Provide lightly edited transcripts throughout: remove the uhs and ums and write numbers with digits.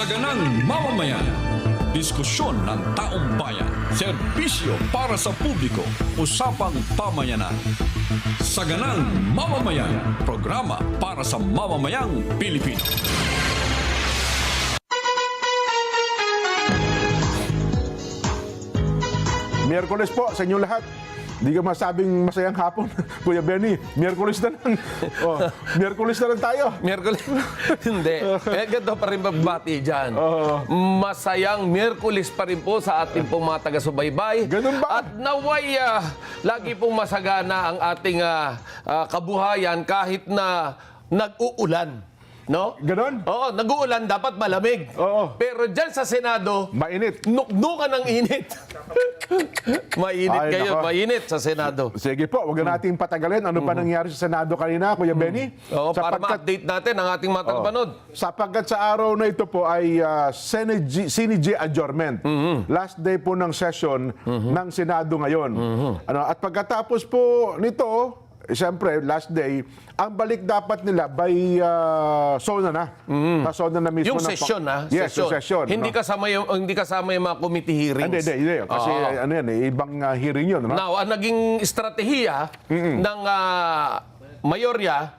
Saganang mamamayan. Diskusyon ng taong bayan. Serbisyo para sa publiko. Usapang pamayanan. Saganang mamamayan. Programa para sa mamamayang Pilipino. Miyerkules po sa inyong lahat. Hindi ka masabing masayang hapon, Kuya Benny. Miyerkules na lang. Oh, Miyerkules na lang tayo. Miyerkules? Hindi. Ganito pa rin babati dyan. Masayang Miyerkules pa rin po sa ating pong mga taga-subaybay. Ganun ba? At naway, lagi pong masagana ang ating kabuhayan kahit na nag-uulan. No? Ganon? Oo, nag-uulan, dapat malamig. Oo. Pero dyan sa Senado, Mainit. nuknukan ng init. Mainit Ay, kayo, nako. mainit sa Senado. Sige po, wag na nating patagalin. Ano pa nangyari sa Senado kanina, Kuya Benny? Oo, para ma-update natin ang ating mga tagapanood. Sapagkat sa araw na ito po ay Senate adjournment. Last day po ng session ng Senado ngayon. Ano, at pagkatapos po nito, siyempre, last day, ang balik dapat nila by SONA na. Sa SONA na mismo. Yung session, Yes, yung session. Hindi no? kasama yung mga committee hearings. Hindi. Kasi ano yan, ibang hearing yun. No? Now, ang naging estratehiya ng mayorya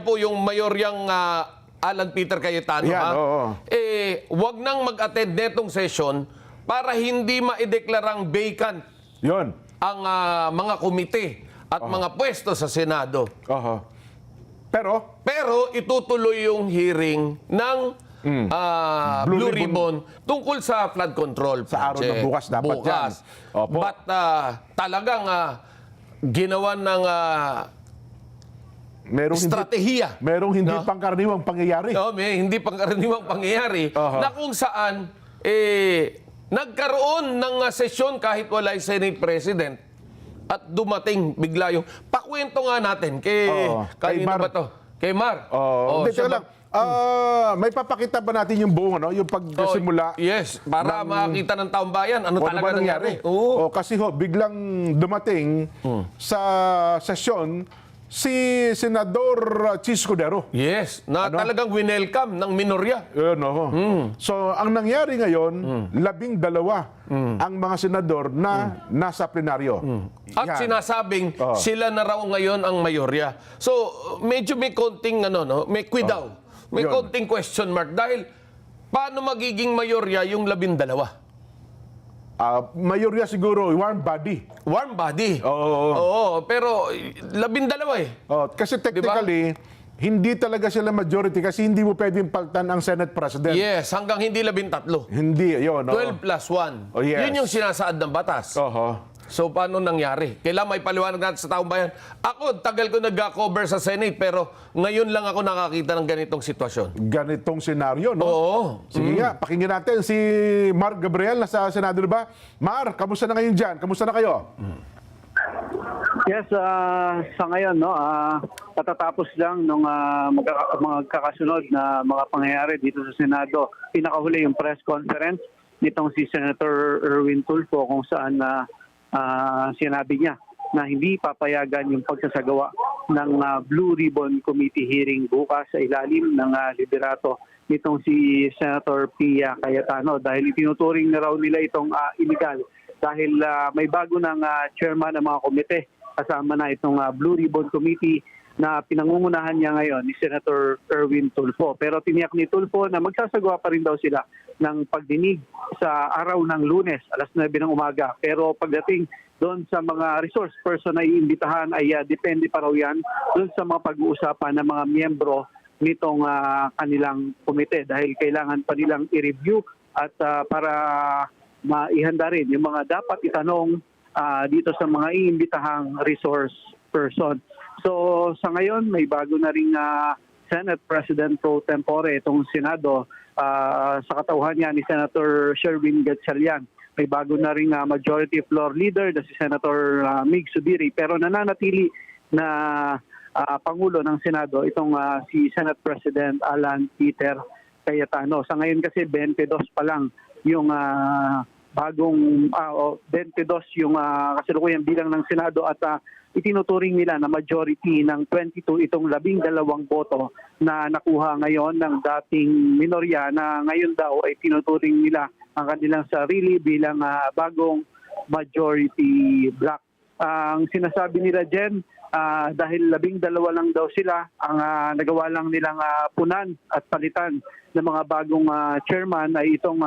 po yung mayoryang Alan Peter Cayetano. Yan, oo. Wag nang mag-attend netong session para hindi maideklarang vacant Yun. ang mga komite at mga pwesto sa Senado. Pero itutuloy yung hearing ng Blue Ribbon tungkol sa flood control Sa araw project. ng bukas dapat yan. Opo. But talagang ginawa ng estratehiya. Merong hindi pangkaraniwang pangyayari. May hindi pangkaraniwang pangyayari na kung saan nagkaroon ng sesyon kahit wala yung Senate President. At dumating bigla yung... Pakwento nga natin kay... Kanino ba to? Kay Mar. Hindi, teka lang. May papakita ba natin yung buong, ano? Yung pagsimula? Yes, para makita ng taong bayan ano talaga ba nangyari. Kasi biglang dumating sa sesyon si Senador Chis Escudero. Yes, na talagang winelcome ng minorya. So, ang nangyari ngayon, 12 ang mga senador na nasa plenaryo. At sinasabing sila na raw ngayon ang mayorya. So, medyo may konting may kwidaw. May konting question mark dahil paano magiging mayorya yung 12? Mayorya siguro, warm body. Warm body. Oo, pero 12 Kasi technically, hindi talaga sila majority kasi hindi mo pwedeng paltan ang Senate President. Yes, hanggang hindi 13. Hindi, yun. 12 plus 1. Yes. Yun yung sinasaad ng batas. So, paano nangyari? Kailangan may paliwanag natin sa taong bayan. Ako, tagal ko nag-cover sa Senate, pero ngayon lang ako nakakita ng ganitong sitwasyon. Ganitong senaryo, no? Oo. Sige nga, pakinggan natin si Mar Gabriel na sa Senado, diba? Mar, kamusta na ngayon dyan? Kamusta na kayo? Yes, sa ngayon, katatapos lang nung magkakasunod na mga pangyayari dito sa Senado. Pinakahuli yung press conference nitong si Senator Erwin Tulfo kung saan sinabi niya na hindi papayagan yung pagsasagawa ng Blue Ribbon Committee hearing bukas sa ilalim ng liderato nitong si Senator Pia Cayetano dahil itinuturing na raw nila itong illegal dahil may bago ng chairman ng mga komite kasama na itong Blue Ribbon Committee na pinangungunahan niya ngayon ni Senator Erwin Tulfo. Pero tiniyak ni Tulfo na magsasagawa pa rin daw sila ng pagdinig sa araw ng Lunes, alas 9 ng umaga. Pero pagdating doon sa mga resource person na iimbitahan ay depende pa raw yan doon sa mga pag-uusapan ng mga miyembro nitong kanilang komite dahil kailangan pa nilang i-review at para maihanda rin yung mga dapat itanong dito sa mga iimbitahang resource person. So sa ngayon may bago na ring Senate President pro tempore itong Senado sa katauhan niya ni Senator Sherwin Gatchalian. May bago na ring majority floor leader na si Senator Mig Subiri pero nananatili na Pangulo ng Senado itong si Senate President Alan Peter Cayetano. Sa ngayon kasi 22 pa lang yung bagong 22 yung kasalukuyang bilang ng Senado at itinuturing nila na majority ng 22 itong 12 boto na nakuha ngayon ng dating minorya na ngayon daw ay tinuturing nila ang kanilang sarili bilang bagong majority bloc. Ang sinasabi nila Jen, dahil 12 lang daw sila, ang nagawa lang nilang punan at palitan ng mga bagong chairman ay itong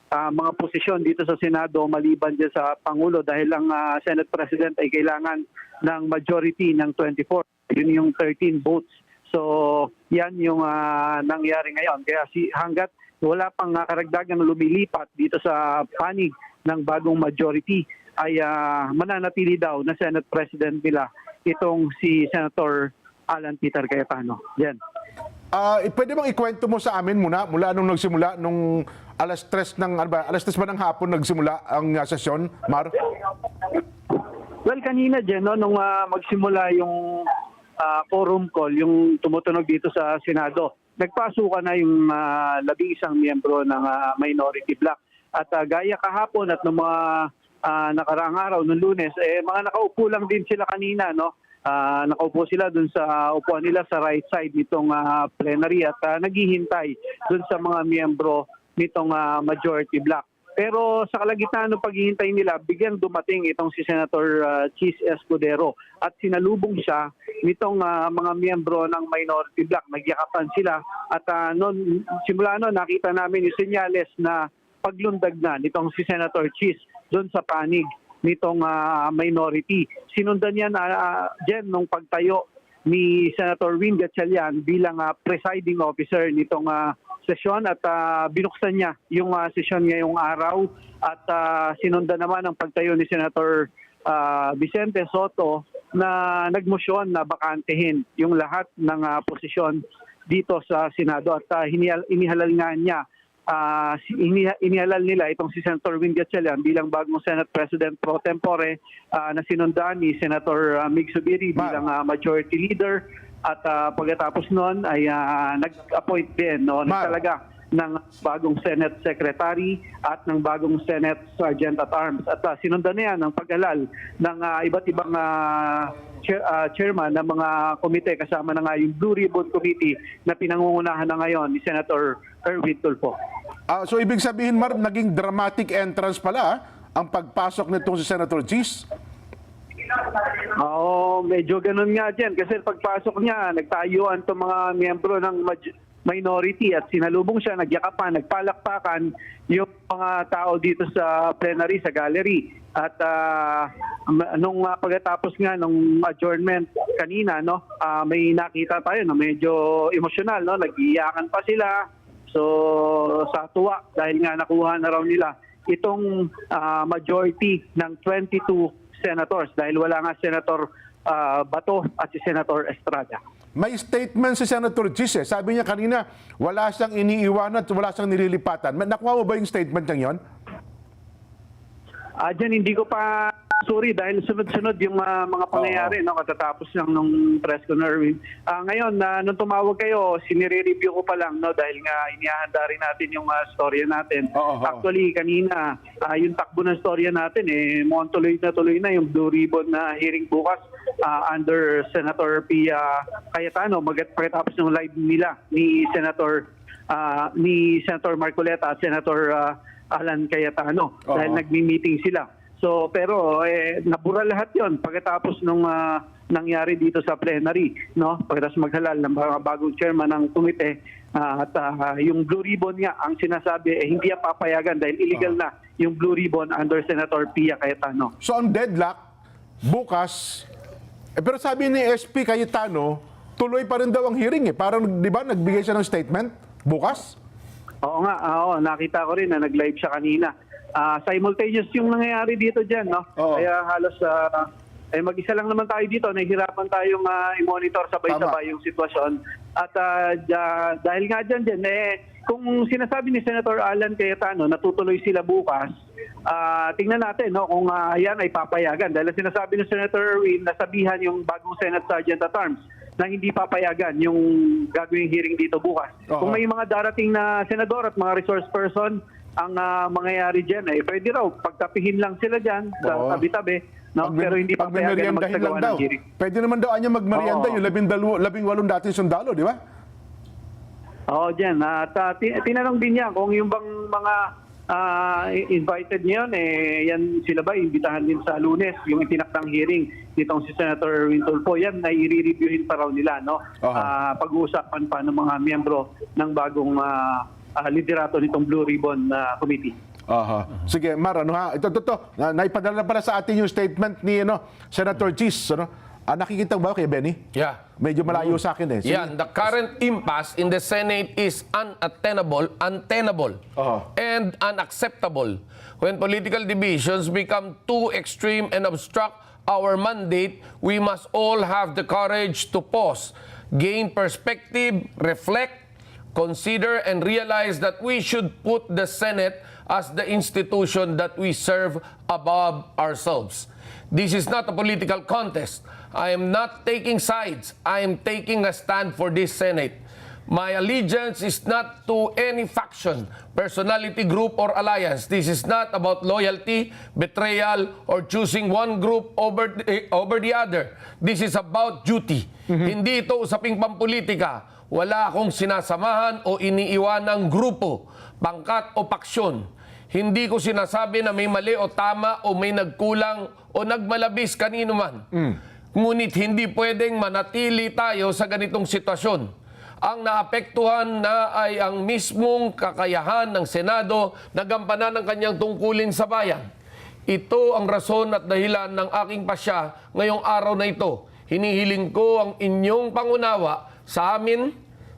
mga posisyon dito sa Senado maliban dyan sa Pangulo dahil ang Senate President ay kailangan ng majority ng 24. Yun yung 13 votes. So yan yung nangyari ngayon. Kaya hanggat wala pang karagdagang lumilipat dito sa panig ng bagong majority ay mananatili daw na Senate President nila itong si Senator Alan Peter Cayetano. Yan. Pwede bang ikwento mo sa amin mula nung nagsimula, nung alas 3 ba ng hapon nagsimula ang sesyon, Mar? Well, kanina Jen, nung magsimula yung quorum call, yung tumutunog dito sa Senado, nagpasukan na yung 11 miyembro ng minority bloc. At gaya kahapon at nung mga nakaraang araw, nung Lunes, mga nakaupo lang din sila kanina, no? Nakaupo sila dun sa upuan nila sa right side nitong plenary at naghihintay dun sa mga miyembro nitong majority bloc. Pero sa kalagitnaan ng paghihintay nila, biglang dumating itong si Senator Chis Escudero at sinalubong siya nitong mga miyembro ng minority bloc. Nagyakapan sila at simula noon nakita namin yung senyales na paglundag na nitong si Senator Chis doon sa panig nitong minority. Sinundan yan Jen nung pagtayo ni Senator Win Gatchalian bilang presiding officer nitong sesyon at binuksan niya yung sesyon ngayong araw at sinundan naman ang pagtayo ni Senator Vicente Soto na nagmosyon na bakantehin yung lahat ng posisyon dito sa Senado at inihalal nga niya inihalal nila itong si Senator Win Gatchalian bilang bagong Senate President pro tempore na sinundan ni Senator Mig Zubiri bilang majority leader at pagkatapos noon ay nag-appoint din talaga ng bagong Senate Secretary at ng bagong Senate Sergeant at Arms at sinundan na yan ang pag-alal ng iba't ibang chairman ng mga komite kasama na nga yung Blue Ribbon Committee na pinangungunahan na ngayon ni Senator Erwin Tulfo. So ibig sabihin, Mar, naging dramatic entrance pala ang pagpasok nitong si Senator Chis? Oo, medyo ganun nga dyan. Kasi pagpasok niya, nagtayuan itong mga miyembro ng minority at sinalubong siya, nagyakapan, nagpalakpakan yung mga tao dito sa plenary, sa gallery. At nung pagkatapos nga nung adjournment kanina, may nakita tayo na medyo emosyonal, nag-iiyakan pa sila. So sa tuwa dahil nga nakuha na raw nila itong majority ng 22 senators dahil wala nga Senator Bato at si Senator Estrada. May statement si Senator Chis. Sabi niya kanina, wala siyang iniiwanan at wala siyang nililipatan. Nakuha mo ba yung statement niya yun? Diyan hindi ko pa sorry dahil sunod-sunod yung mga pangyayari katatapos lang nung press con Erwin. Ngayon nung tumawag kayo, sinire-review ko pa lang dahil nga inihahanda rin natin yung storya natin. Actually kanina yung takbo ng storya natin mukhang tuloy na yung Blue Ribbon na hearing bukas under Senator Pia Cayetano pagkatapos ng live nila ni Senator Marcoleta at Senator Alan Cayetano dahil nagmi-meeting sila. So pero nabura lahat 'yon pagkatapos nung nangyari dito sa plenary, pagkatapos maghalal ng bagong chairman ng komite at yung Blue Ribbon nga ang sinasabi hindi papayagan dahil illegal na yung Blue Ribbon under Senator Pia Cayetano. So ang deadlock bukas pero sabi ni SP Cayetano tuloy pa rin daw ang hearing Parang 'di ba nagbigay siya ng statement bukas? Oo nga, nakita ko rin na nag-live siya kanina. Simultaneous yung nangyayari dito dyan, Kaya halos mag-isa lang naman tayo dito, nahihirapan tayong i-monitor sabay-sabay yung sitwasyon. At dahil nga dyan, kung sinasabi ni Senator Alan Cayetano natutuloy sila bukas, tingnan natin kung yan ay papayagan. Dahil sinasabi ni Senator Erwin, nasabihan yung bagong Senate Sergeant at Arms na hindi papayagan yung gagawing hearing dito bukas. Kung may mga darating na senador at mga resource person ang mangyayari dyan ay pwede raw pagtapihin lang sila dyan sa Oo. tabi-tabi, no? Pero hindi pa payagan na meriendahin lang magsagawa daw. ng hearing. Pwede naman daw anya magmerienda Oo. yung 18 dating sundalo, di ba? Oo, dyan. At tinanong din niya kung yung bang mga invited niyon, yan sila ba imbitahan din sa Lunes, yung itinaktang hearing nitong si Senator Erwin Tulfo, yan na i-reviewin pa raw nila, no? Pag-uusapan pa ng mga miyembro ng bagong liderato nitong Blue Ribbon Committee. Aha. Sige, Mar, ano ha? Ito. Naipadala pala sa atin yung statement ni Senator Chis. Nakikita mo ba kay Benny? Yeah. Medyo malayo sa akin eh. Sige. Yeah, the current impasse in the Senate is untenable, and unacceptable. When political divisions become too extreme and obstruct our mandate, we must all have the courage to pause, gain perspective, reflect, consider, and realize that we should put the Senate as the institution that we serve above ourselves. This is not a political contest. I am not taking sides. I am taking a stand for this Senate. My allegiance is not to any faction, personality group, or alliance. This is not about loyalty, betrayal, or choosing one group over the other. This is about duty. Hindi ito usaping pampolitika. Wala akong sinasamahan o iniiwanang grupo, pangkat o paksyon. Hindi ko sinasabi na may mali o tama o may nagkulang o nagmalabis kanino man. Ngunit hindi pwedeng manatili tayo sa ganitong sitwasyon. Ang naapektuhan na ay ang mismong kakayahan ng Senado na gampanan ng kanyang tungkulin sa bayan. Ito ang rason at dahilan ng aking pasya ngayong araw na ito. Hinihiling ko ang inyong pangunawa sa amin,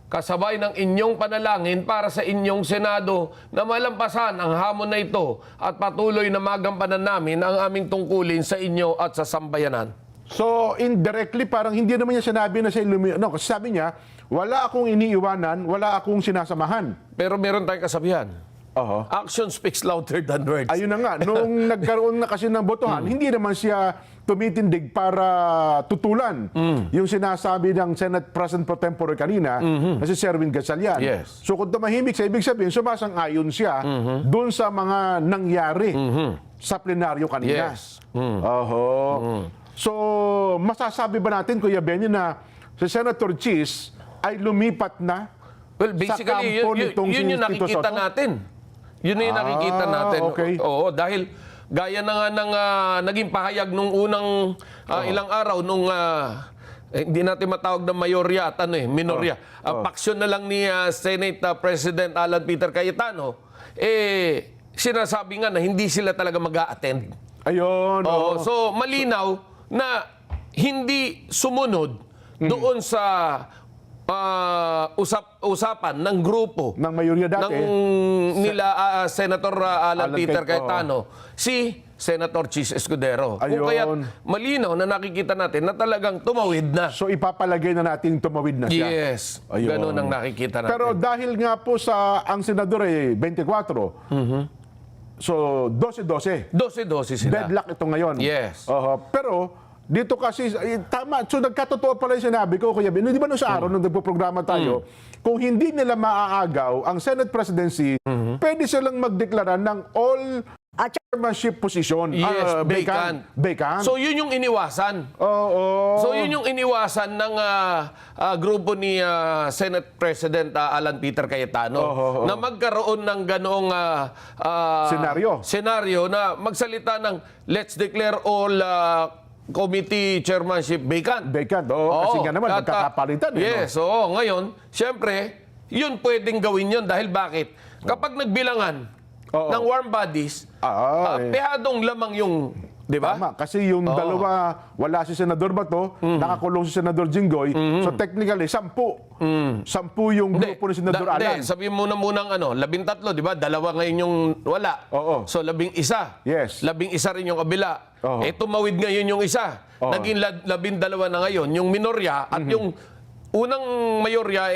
kasabay ng inyong panalangin para sa inyong Senado na malampasan ang hamon na ito at patuloy na magampanan namin ang aming tungkulin sa inyo at sa sambayanan. So, indirectly, parang hindi naman niya sinabi na siya kasi sabi niya, wala akong iniiwanan, wala akong sinasamahan. Pero meron tayong kasabihan. Oho. Action speaks louder than words. Ayun na nga, nung nagkaroon na kasi ng botohan, hindi naman siya tumitindig para tutulan yung sinasabi ng Senate President Pro Tempore kanina na si Serwin Gatchalian. Yes. So kung tumahimik siya, ibig sabihin, sumasang-ayon siya dun sa mga nangyari sa plenaryo kanina. Yes. Oho. So, masasabi ba natin, Kuya Benny, na si Senator Chis ay lumipat na Well, basically, sa kampo nitong yun yung si Tito nakikita Soto? natin. Yun yung nakikita natin. Okay. Oo, dahil gaya na nga ng naging pahayag nung unang ilang araw, nung hindi natin matawag na mayorya at minorya. Paksyon na lang ni Senate President Alan Peter Cayetano, sinasabi nga na hindi sila talaga mag-a-attend. Ayun. Oo, so malinaw na hindi sumunod doon sa usapan ng grupo Ng mayorya dati. nila Senator Alan Peter Cay- Cayetano, si Senator Chis Escudero. Ayun. Kung kaya't malinaw na nakikita natin na talagang tumawid na. So ipapalagay na natin tumawid na siya. Yes, Ayun. ganun ang nakikita natin. Pero dahil nga po sa ang senador ay 24, so 12-12. 12-12 sila. Deadlock ito ngayon. Yes. Pero dito kasi, tama, so nagkatotoo pala yung sinabi ko, Kuya Ben, di ba nung sa araw nung nagpo-programa tayo, kung hindi nila maaagaw ang Senate presidency, pwede silang magdeklara ng all chairmanship position. Yes, vacant. Vacant. So yun yung iniwasan. Oo. So yun yung iniwasan ng grupo ni Senate President Alan Peter Cayetano na magkaroon ng ganoong senaryo na magsalita ng let's declare all committee chairmanship vacant. Vacant, kasi nga naman, magkakapalitan. Yes, oo. Ngayon, siyempre, yun pwedeng gawin yun dahil bakit? Kapag nagbilangan ng warm bodies, pehadong lamang yung, di ba? Tama, kasi yung dalawa, wala si Senador Bato, nakakulong si Senador Jinggoy, so technically, 10 yung grupo ni Senador Alan. Sabihin mo na munang 13, di ba? Dalawa ngayon yung wala. Oo. So 11. Yes. 11 rin yung kabila. Oo. Tumawid ngayon yung isa. Naging 12 na ngayon. Yung minorya at yung unang mayorya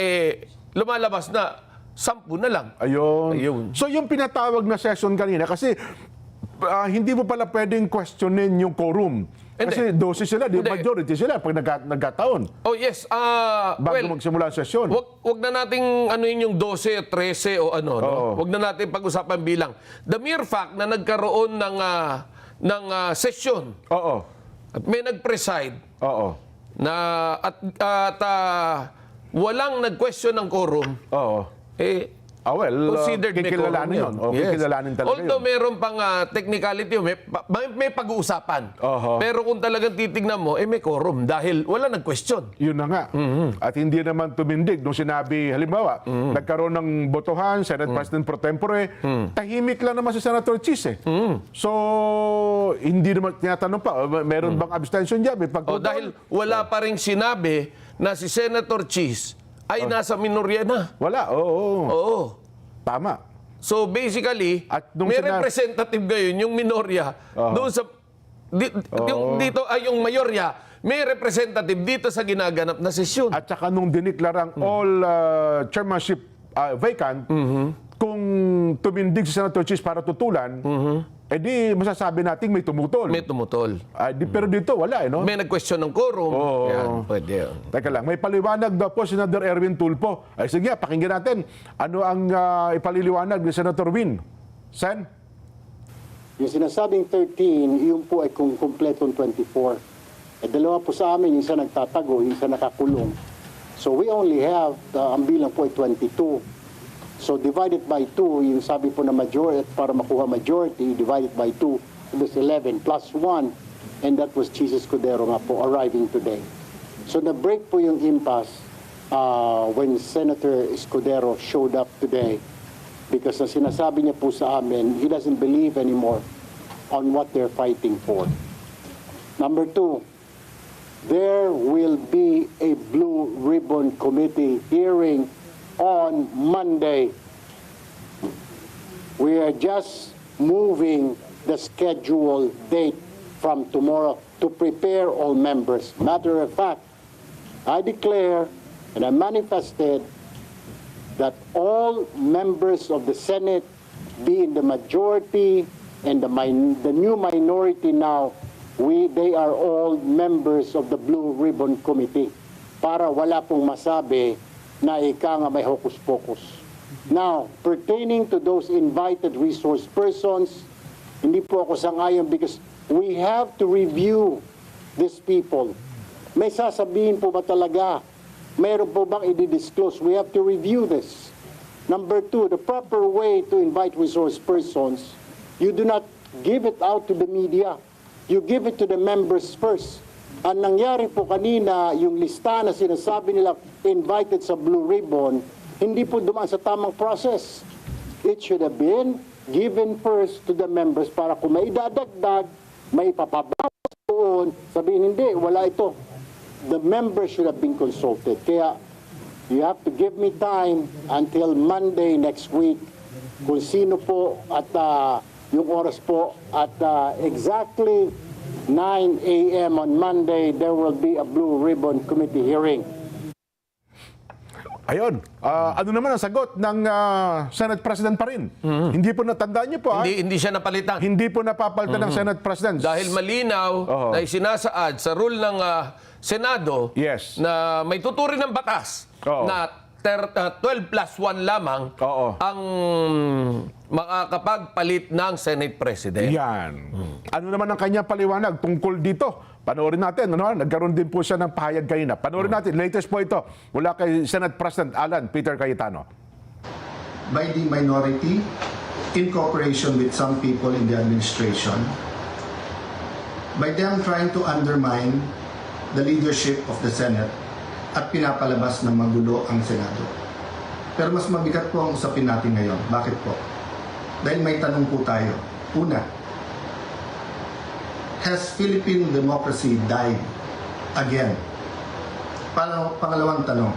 lumalabas na 10 na lang. Ayun. Ayun. So yung pinatawag na session kanina, kasi hindi mo pala pwedeng questionin yung quorum. Kasi 12 sila, di Hindi. majority sila pag nagkataon Oh yes, bago magsimula ang sesyon. wag na nating ano yung 12, 13 o ano, no? Oo. Wag na natin pag-usapan bilang. The mere fact na nagkaroon ng session Oo. at may nag-preside Oo. na walang nag-question ng quorum, Oo. considered may quorum kikilalanin yun. O, Yes. kikilalanin talaga Although yun. meron pang technicality, may pag-uusapan. Oho. Pero kung talagang titignan mo, may quorum dahil wala nag-question. Yun na nga. At hindi naman tumindig nung sinabi, halimbawa, nagkaroon ng botohan, Senate President pro tempore, tahimik lang naman si Senator Chis eh. So, hindi naman tinatanong pa, meron bang abstention dyan? May pagtutuon? Dahil wala pa rin sinabi na si Senator Chis ay nasa minorya na. Wala, oo. Oo. Tama. So basically, At nung may sina- representative ngayon, yung minorya, doon sa, yung dito ay yung mayorya, may representative dito sa ginaganap na sesyon. At saka nung diniklarang all chairmanship vacant, kung tumindig si Senator Chis para tutulan, edi masasabi natin may tumutol. May tumutol. Pero dito wala, no? May nag-question ng quorum. Oo. Yan, pwede yun. Teka lang, may paliwanag daw po si Senator Erwin Tulfo. Ay sige, pakinggan natin. Ano ang ipaliliwanag ni Senator Win? Sen? Yung sinasabing 13, yun po ay kung kumpletong 24. Dalawa po sa amin, yung isa nagtatago, yung isa nakakulong. So we only have, ang bilang po ay 22. So divided by 2, yung sabi po na majority, para makuha majority, divided by 2, it was 11 plus 1, and that was Chis Escudero nga po arriving today. So na-break po yung impasse when Senator Escudero showed up today because ang sinasabi niya po sa amin, he doesn't believe anymore on what they're fighting for. Number 2, there will be a Blue Ribbon Committee hearing on Monday. We are just moving the scheduled date from tomorrow to prepare all members. Matter of fact, I declare and I manifested that all members of the Senate, be in the majority and the new minority now, they are all members of the Blue Ribbon Committee para wala pong masabi na ika nga may hocus-pocus. Now, pertaining to those invited resource persons, hindi po ako sangayon because we have to review these people. May sasabihin po ba talaga? Mayroon po bang i-disclose? We have to review this. Number 2, the proper way to invite resource persons, you do not give it out to the media. You give it to the members first. Ang nangyari po kanina, yung lista na sinasabi nila invited sa Blue Ribbon, hindi po dumaan sa tamang process. It should have been given first to the members para kung may dadagdag, may papabawas doon, sabihin hindi, wala ito. The members should have been consulted. Kaya you have to give me time until Monday next week kung sino po at yung oras po at exactly 9 a.m. on Monday, there will be a Blue Ribbon Committee hearing. Ayun. Ano naman ang sagot ng Senate President pa rin? Hindi po natandaan niyo po, Hindi siya napalitan. Hindi po napapalitan ng Senate President. Dahil malinaw na isinasaad sa rule ng Senado Yes. na may tuturin ng batas Oo. na 12 plus 1 lamang Oo. ang makakapagpalit ng Senate President. Yan. Ano naman ang kanyang paliwanag tungkol dito? Panoorin natin. Ano? Nagkaroon din po siya ng pahayag kanina. Panoorin natin. Latest po ito mula kay Senate President Alan Peter Cayetano. By the minority, in cooperation with some people in the administration, by them trying to undermine the leadership of the Senate at pinapalabas ng magulo ang Senado. Pero mas mabigat po ang usapin natin ngayon. Bakit po? Dahil may tanong po tayo. Una, has Philippine democracy died again? Pangalawang tanong,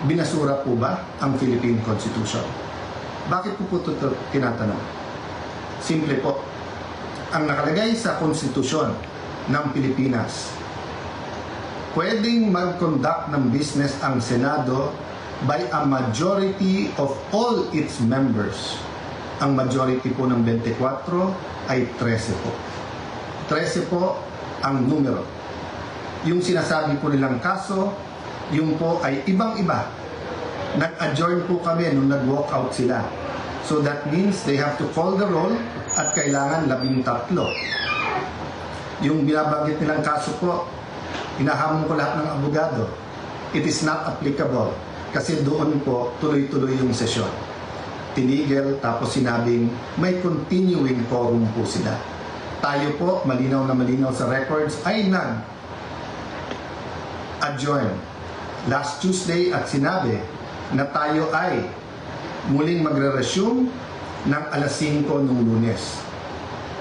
binasura po ba ang Philippine Constitution? Bakit po ito tinatanong? Simple po, ang nakalagay sa konstitusyon ng Pilipinas, pwedeng mag-conduct ng business ang Senado by a majority of all its members. Ang majority po ng 24 ay 13 po. 13 po ang numero. Yung sinasabi po nilang kaso, yung po ay ibang-iba. Nag-adjourn po kami nung nag-walk out sila. So that means they have to call the roll at kailangan 13. Yung binabanggit nilang kaso po, inahamon ko lahat ng abogado. It is not applicable kasi doon po tuloy-tuloy yung sesyon. Tinigil tapos sinabing may continuing quorum po sila. Tayo po, malinaw na malinaw sa records, ay nag-adjourn last Tuesday at sinabi na tayo ay muling magre-resume ng alas 5 nung Lunes.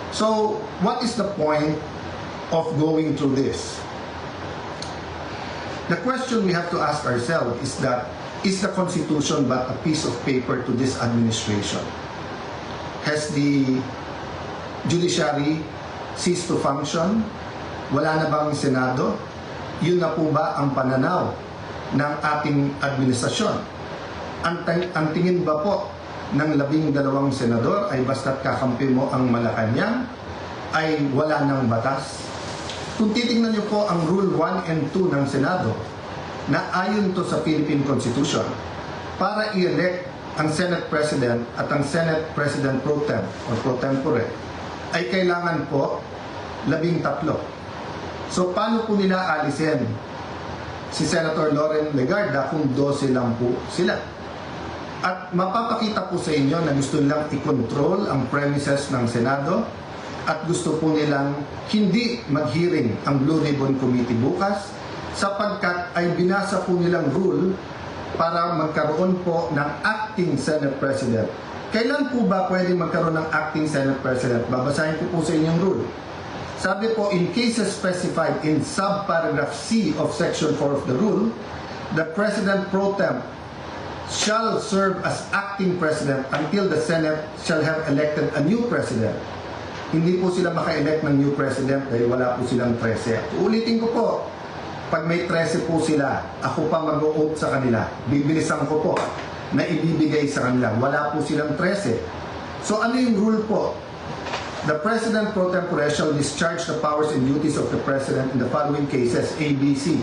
So, what is the point of going through this? The question we have to ask ourselves is that, is the Constitution but a piece of paper to this administration? Has the judiciary ceased to function? Wala na bang Senado? Yun na po ba ang pananaw ng ating administrasyon? Ang tingin ba po ng 12 senador ay basta't kakampi mo ang Malacanang ay wala ng batas? Kung titingnan niyo po ang Rule 1 and 2 ng Senado na ayon to sa Philippine Constitution, para i-elect ang Senate President at ang Senate President Pro Tem or Pro Tempore ay kailangan po 13. So paano po nila alisin si Senator Loren Legarda kung 12 lang po sila? At mapapakita po sa inyo na gusto nilang i-control ang premises ng Senado at gusto po nilang hindi mag-hearing ang Blue Ribbon Committee bukas sapagkat ay binasa po nilang rule para magkaroon po ng acting Senate President. Kailan po ba pwede magkaroon ng acting Senate President? Babasahin ko po sa inyong rule. Sabi po, in cases specified in subparagraph C of Section 4 of the rule, the President Pro Tem shall serve as acting President until the Senate shall have elected a new President. Hindi po sila maka-elect ng new President dahil wala po silang 13. Ulitin ko po, pag may 13 po sila, ako pa mag-o-oath sa kanila. Bibilisan ko po na ibibigay sa kanila. Wala po silang 13. So ano yung rule po? The President Pro Tempore shall discharge the powers and duties of the President in the following cases, A, B, C.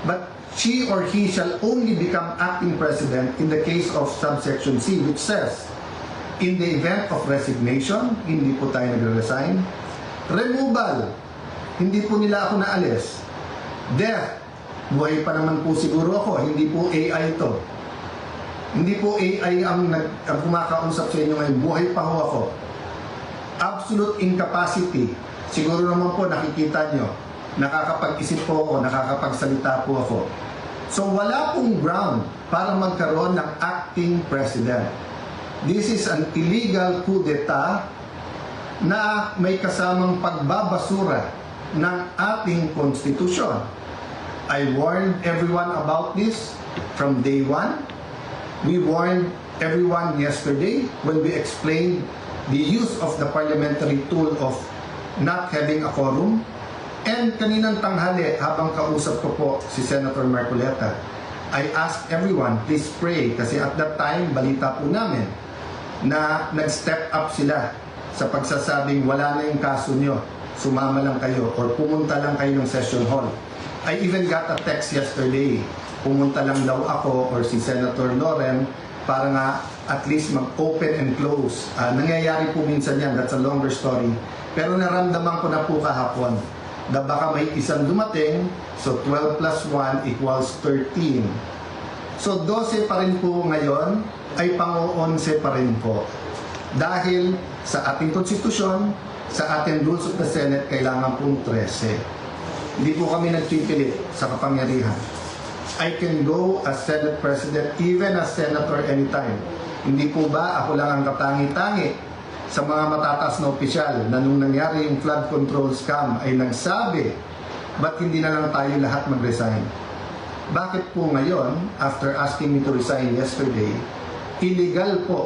But she or he shall only become acting President in the case of subsection C, which says, in the event of resignation, hindi po tayo nagre-resign. Removal, hindi po nila ako naalis. Death, buhay pa naman po siguro ako, hindi po AI ito. Hindi po AI ang kumakausap sa inyo ngayon, buhay pa ho ako. Absolute incapacity, siguro naman po nakikita nyo, nakakapag-isip po ako, nakakapagsalita po ako. So wala pong ground para magkaroon ng acting president. This is an illegal coup d'etat na may kasamang pagbabasura ng ating konstitusyon. I warned everyone about this from day one. We warned everyone yesterday when we explained the use of the parliamentary tool of not having a quorum. And kaninang tanghali, habang kausap ko po si Senator Marcoleta, I asked everyone, please pray, kasi at that time, balita po namin na nag-step up sila sa pagsasabing wala na yung kaso nyo, sumama lang kayo or pumunta lang kayo ng session hall. I even got a text yesterday, pumunta lang daw ako or si Senator Loren para nga at least mag-open and close. Nangyayari po minsan yan, that's a longer story. Pero naramdaman ko na po kahapon na baka may isang dumating, so 12 plus 1 equals 13. So 12 pa rin po ngayon, ay pang-11 pa rin po. Dahil sa ating konstitusyon, sa ating rules of the Senate, kailangan pong 13. Hindi po kami nagpipilit sa kapangyarihan. I can go as Senate President, even as Senator anytime. Hindi po ba ako lang ang katangi-tangi sa mga matataas na opisyal na nung nangyari yung flood control scam ay nagsabi, ba't hindi na lang tayo lahat mag-resign? Bakit po ngayon, after asking me to resign yesterday, illegal po.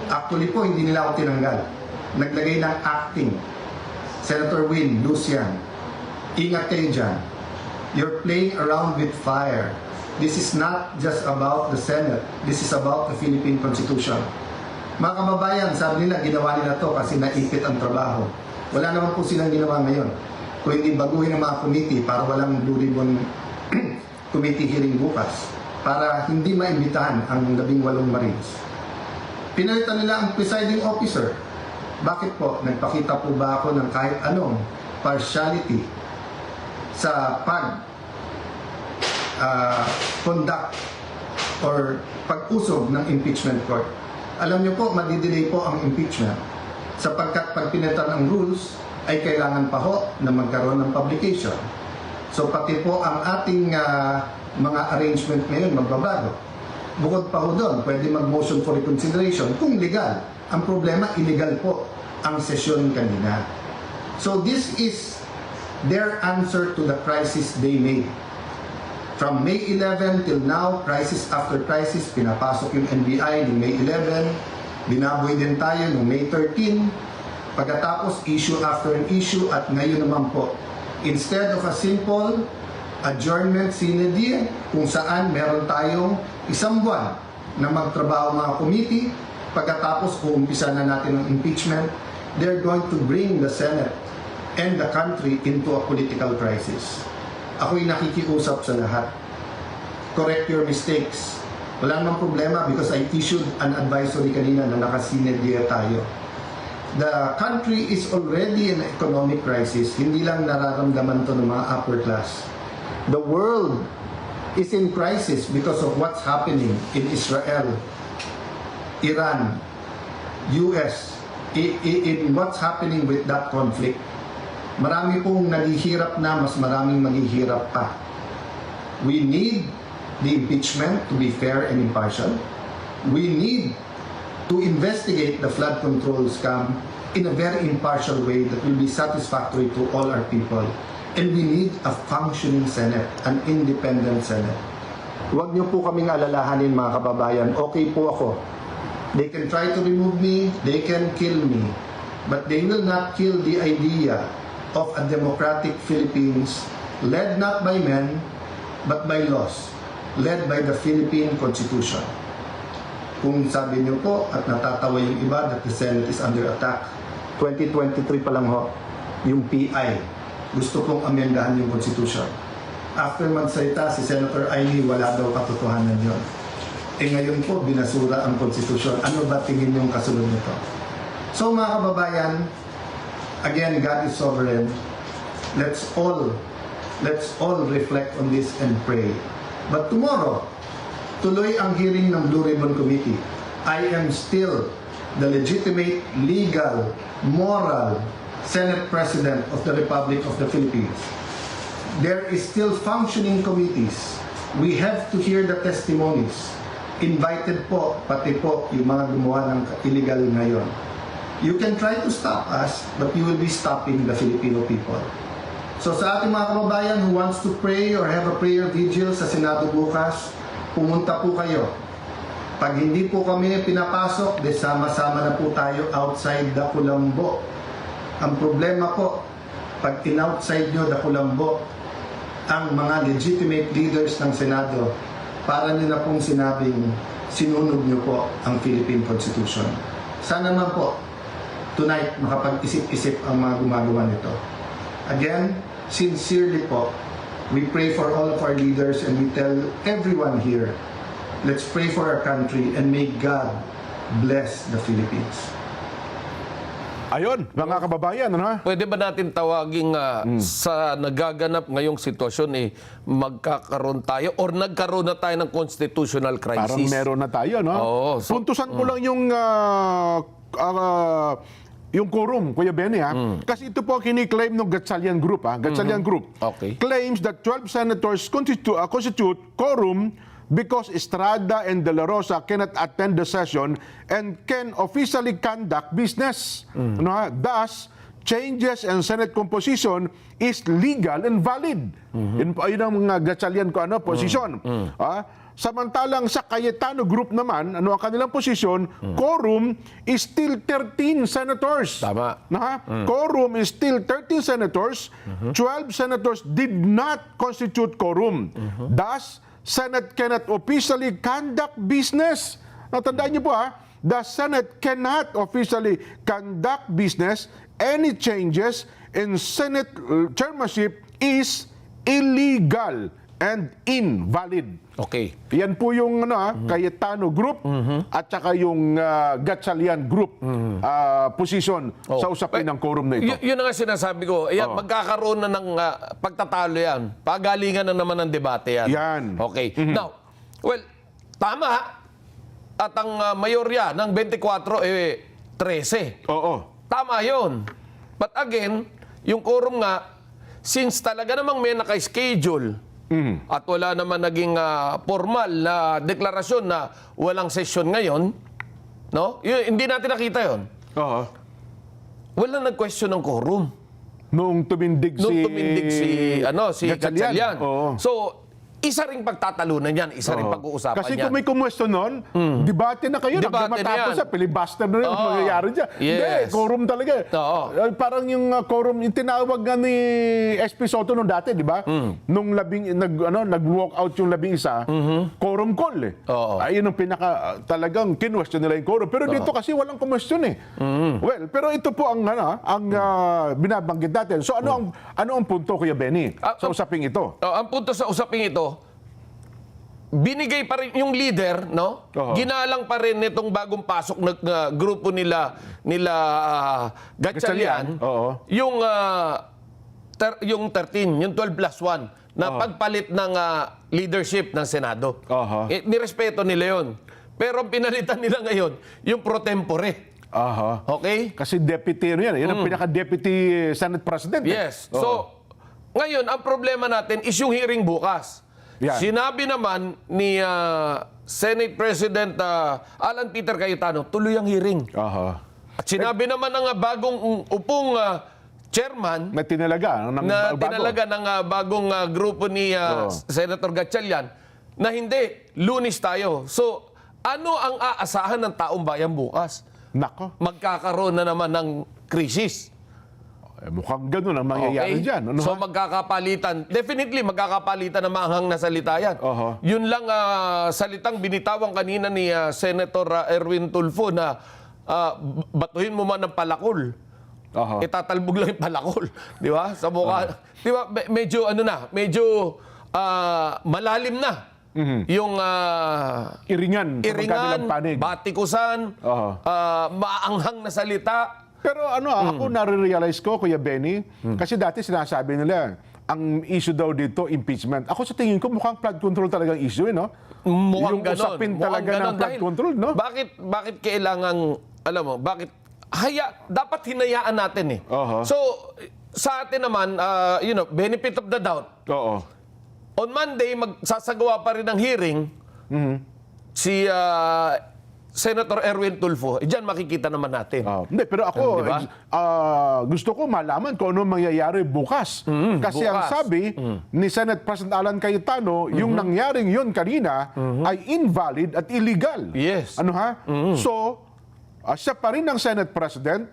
Actually po, hindi nila ako tinanggal. Naglagay ng acting. Senator Win, Lucian, ingat kayo dyan. You're playing around with fire. This is not just about the Senate. This is about the Philippine Constitution. Mga kababayan, sabi nila, ginawa nila to kasi naipit ang trabaho. Wala naman po silang ginawa ngayon. Kung hindi baguhin ang mga committee para walang Blue Ribbon committee hearing bukas, para hindi maimbitahan ang 18 Marines. Pinalitan nila ang presiding officer. Bakit po? Nagpakita po ba ako ng kahit anong partiality sa conduct or pag-usog ng impeachment court? Alam niyo po, madidelay po ang impeachment sapagkat pag pinalitan ang rules ay kailangan pa ho na magkaroon ng publication. So pati po ang ating mga arrangement ngayon magbabago. Bukod pa ho doon, pwede mag-motion for reconsideration kung legal. Ang problema, illegal po ang sesyon kanina. So this is their answer to the crisis they made. From May 11 till now, crisis after crisis, pinapasok yung NBI noong May 11, binaboy din tayo noong May 13, pagkatapos issue after an issue, at ngayon naman po, instead of a simple adjournment sine die, kung saan meron tayong isang buwan na magtrabaho mga committee, pagkatapos uumpisa na natin ang impeachment, they're going to bring the Senate and the country into a political crisis. Ako'y nakikiusap sa lahat. Correct your mistakes. Wala namang problema because I issued an advisory kanina na nakasine die tayo. The country is already in an economic crisis. Hindi lang nararamdaman to ng mga upper class. The world is in crisis because of what's happening in Israel, Iran, US, in what's happening with that conflict. Marami pong naghihirap na, mas maraming maghihirap pa. We need the impeachment to be fair and impartial. We need to investigate the flood control scam in a very impartial way that will be satisfactory to all our people. And we need a functioning Senate, an independent Senate. Huwag niyo po kaming alalahanin mga kababayan, okay po ako. They can try to remove me, they can kill me, but they will not kill the idea of a democratic Philippines led not by men, but by laws, led by the Philippine Constitution. Kung sabi niyo po at natatawa yung iba that the Senate is under attack, 2023 pa lang ho, yung PI, gusto pong amendahan yung Constitution. After magsalita si Senator Aimee, wala daw katotohanan yun. Ngayon po, binasura ang Constitution. Ano ba tingin yung kasunod nito? So mga kababayan, again, God is sovereign. Let's all reflect on this and pray. But tomorrow, tuloy ang hearing ng Blue Ribbon Committee. I am still the legitimate, legal, moral Senate President of the Republic of the Philippines. There is still functioning committees. We have to hear the testimonies. Invited po, pati po yung mga gumawa ng illegal ngayon. You can try to stop us, but you will be stopping the Filipino people. So sa ating mga kababayan who wants to pray or have a prayer vigil sa Senado bukas, pumunta po kayo. Pag hindi po kami pinapasok, de sama-sama na po tayo outside the Kulambo. Ang problema po, pag in-outside nyo the Kulambo, ang mga legitimate leaders ng Senado, para nyo na pong sinabing sinunod nyo po ang Philippine Constitution. Sana naman po, tonight, makapag-isip-isip ang mga gumagawa nito. Again, sincerely po, we pray for all of our leaders and we tell everyone here, let's pray for our country and may God bless the Philippines. Ayun, mga kababayan, ano? Pwede ba natin tawaging sa nagaganap ngayong sitwasyon magkakaroon tayo or nagkaroon na tayo ng constitutional crisis? Parang meron na tayo, no? Oo, so- Puntusan ko lang yung quorum, Kuya Benny, ha? Kasi ito po ang kiniklaim ng Gatchalian Group, ha? Gatchalian Group Okay. claims that 12 senators constitute quorum because Estrada and De La Rosa cannot attend the session and can officially conduct business. No, ha? Thus, changes in Senate composition is legal and valid. Yun ang mga Gatchalian position. Samantalang sa Cayetano Group naman, ang kanilang posisyon, quorum is still 13 senators. Tama. Quorum is still 13 senators. 12 senators did not constitute quorum. Thus, Senate cannot officially conduct business. Natandaan niyo po the Senate cannot officially conduct business. Any changes in Senate chairmanship is illegal and invalid. Okay. Yan po yung Cayetano Group at saka yung Gatchalian Group position sa usapin ng quorum na ito. Yun ang nga sinasabi ko. Ayan, magkakaroon na ng pagtatalo yan. Pagalingan na naman ng debate yan. Yan. Okay. Now, well, tama. At ang mayorya ng 24, 13. Oo. Tama yun. But again, yung quorum nga, since talaga namang may naka-schedule, at wala naman naging formal na deklarasyon na walang session ngayon, no? Hindi natin nakita yon. Oo. Wala nag-question ng quorum. Noong tumindig Si Gatchalian. Gatchalian. Oo. So, isa ring pagtatalunan yan, isa ring pag-uusapan Kasi yan. kung may kumwesto nun, debate na kayo. Debate na Matapos yan. sa filibuster na rin ang Oo. mangyayari dyan. Yes. Hindi, quorum talaga. Oo. Parang yung quorum, yung tinawag nga ni SP Soto nung dati, di ba? Nung nag-walk out yung 11, quorum call eh. Oo. Ayun ang talagang kinwestiyon nila yung quorum. Pero dito kasi walang kumwestiyon eh. Well, pero ito po ang binabanggit natin. So ano ang punto, Kuya Benny, sa usaping ito? Ang punto sa usaping ito, binigay pa rin yung leader, no? Oo. Ginalang pa rin nitong bagong pasok na grupo nila Gatchalian. Oo. Yung 13, yung 12+1 na pagpalit ng leadership ng Senado. Oo. Nirespeto nila yon. Pero ang pinalitan nila ngayon, yung pro tempore. Aha. Okay? Kasi deputy yan. Yan ang pinaka-deputy Senate President. Yes. Oo. So, ngayon, ang problema natin is yung hearing bukas. Yan. Sinabi naman ni Senate President Alan Peter Cayetano, tuloy ang hearing. Aha. At sinabi naman ng bagong upong chairman Na tinalaga. na tinalaga ng bagong grupo ni Senator Gatchalian na hindi, Lunes tayo. So, ano ang aasahan ng taong bayan bukas? Nako. Magkakaroon na naman ng krisis. Mukhang ganun ang mangyayari dyan. Ano So ha? magkakapalitan. Definitely magkakapalitan ng maanghang na salita yan. Oho. Yun lang salitang binitawan kanina ni Senator Erwin Tulfo na batuhin mo man ng palakol. Oho. Itatalbog lang yung palakol. Di ba? Sa mukha. Di ba? Medyo medyo malalim na. Yung Iringan. sa magkabilang panig. batikusan, Oho. maanghang na salita. Pero ako nare-realize ko, Kuya Benny, kasi dati sinasabi nila, ang issue daw dito, impeachment. Ako sa tingin ko, mukhang flood control talagang issue, no? Mukhang Yung ganon. usapin talaga ng flood control, no? Bakit kailangan, alam mo, dapat hinayaan natin eh. Oho. So, sa atin naman, benefit of the doubt. Oo. On Monday, magsasagawa pa rin ng hearing si Senator Erwin Tulfo. Diyan makikita naman natin. Hindi, pero ako, Di ba? gusto ko malaman kung ano mangyayari bukas. Kasi ang bukas. sabi ni Senate President Alan Cayetano, yung nangyaring yun kanina ay invalid at illegal. Yes. Ano ha? So, siya pa rin ang Senate President,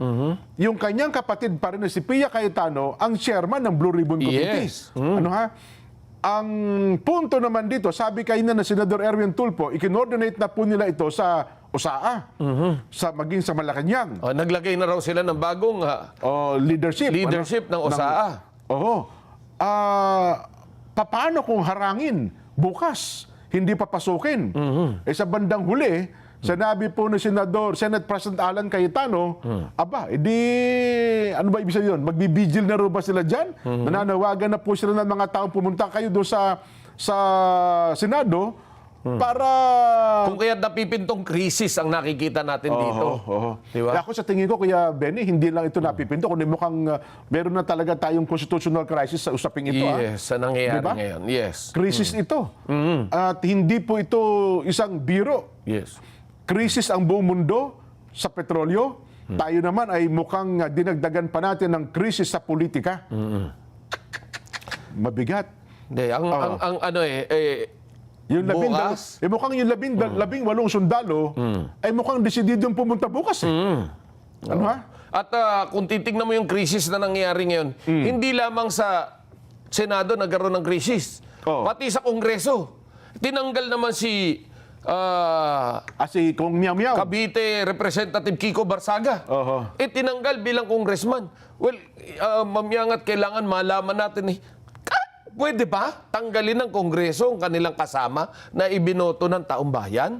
yung kanyang kapatid pa rin na si Pia Cayetano, ang chairman ng Blue Ribbon Committee. Yes. Ano ha? Ang punto naman dito, sabi kanina na Senador Erwin Tulfo, ikinordinate na po nila ito sa USAA, maging sa Malacanang. Naglagay na raw sila ng bagong Leadership. ng USAA. Oo. Paano kung harangin bukas, hindi papasukin? Sa bandang huli, sinabi po ni Senate President Alan Cayetano, ano ba ibig sabihin yun? Magbibigil na rin ba sila dyan? Nananawagan na po sila ng mga taong pumunta kayo doon sa Senado para... Kung kaya napipintong krisis ang nakikita natin dito. Di ba? Ako sa tingin ko, Kuya Benny, hindi lang ito napipinto, kundi mukhang meron na talaga tayong constitutional crisis sa usaping ito. Yes, sa nangyayari Diba? ngayon. Yes. Krisis ito. At hindi po ito isang biro. Yes. Krisis ang buong mundo sa petrolyo. Tayo naman ay mukhang dinagdagan pa natin ng krisis sa politika. Mabigat. Hindi, ang ano Yung bukas. mukhang yung 18 sundalo ay mukhang desididong pumunta bukas. Ano ha? At kung titignan mo yung krisis na nangyayari ngayon, hindi lamang sa Senado nagkaroon ng krisis. Oo. Pati sa Kongreso. Tinanggal naman si Si Kong Miao Miao. Cavite Representative Kiko Barsaga. Oho. Tinanggal bilang congressman. Well, mamyangat kailangan malaman natin pwede ba tanggalin ng Kongreso ang kanilang kasama na ibinoto ng taong bayan?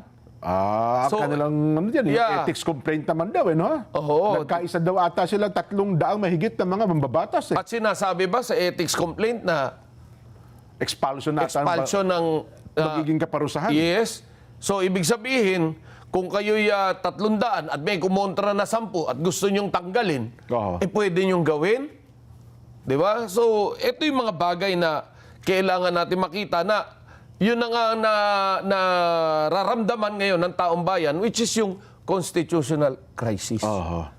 So, kanilang yung ethics complaint naman daw, no? Oo. Nagkaisa daw ata sila 300 mahigit na mga mambabatas. At sinasabi ba sa ethics complaint na Expulsion ng magiging kaparusahan. Yes. So, ibig sabihin, kung kayo'y 300 at may kumontra na 10 at gusto nyong tanggalin, pwede nyong gawin. Di ba? So, ito yung mga bagay na kailangan natin makita na yun na nga na nararamdaman ngayon ng taong bayan, which is yung constitutional crisis.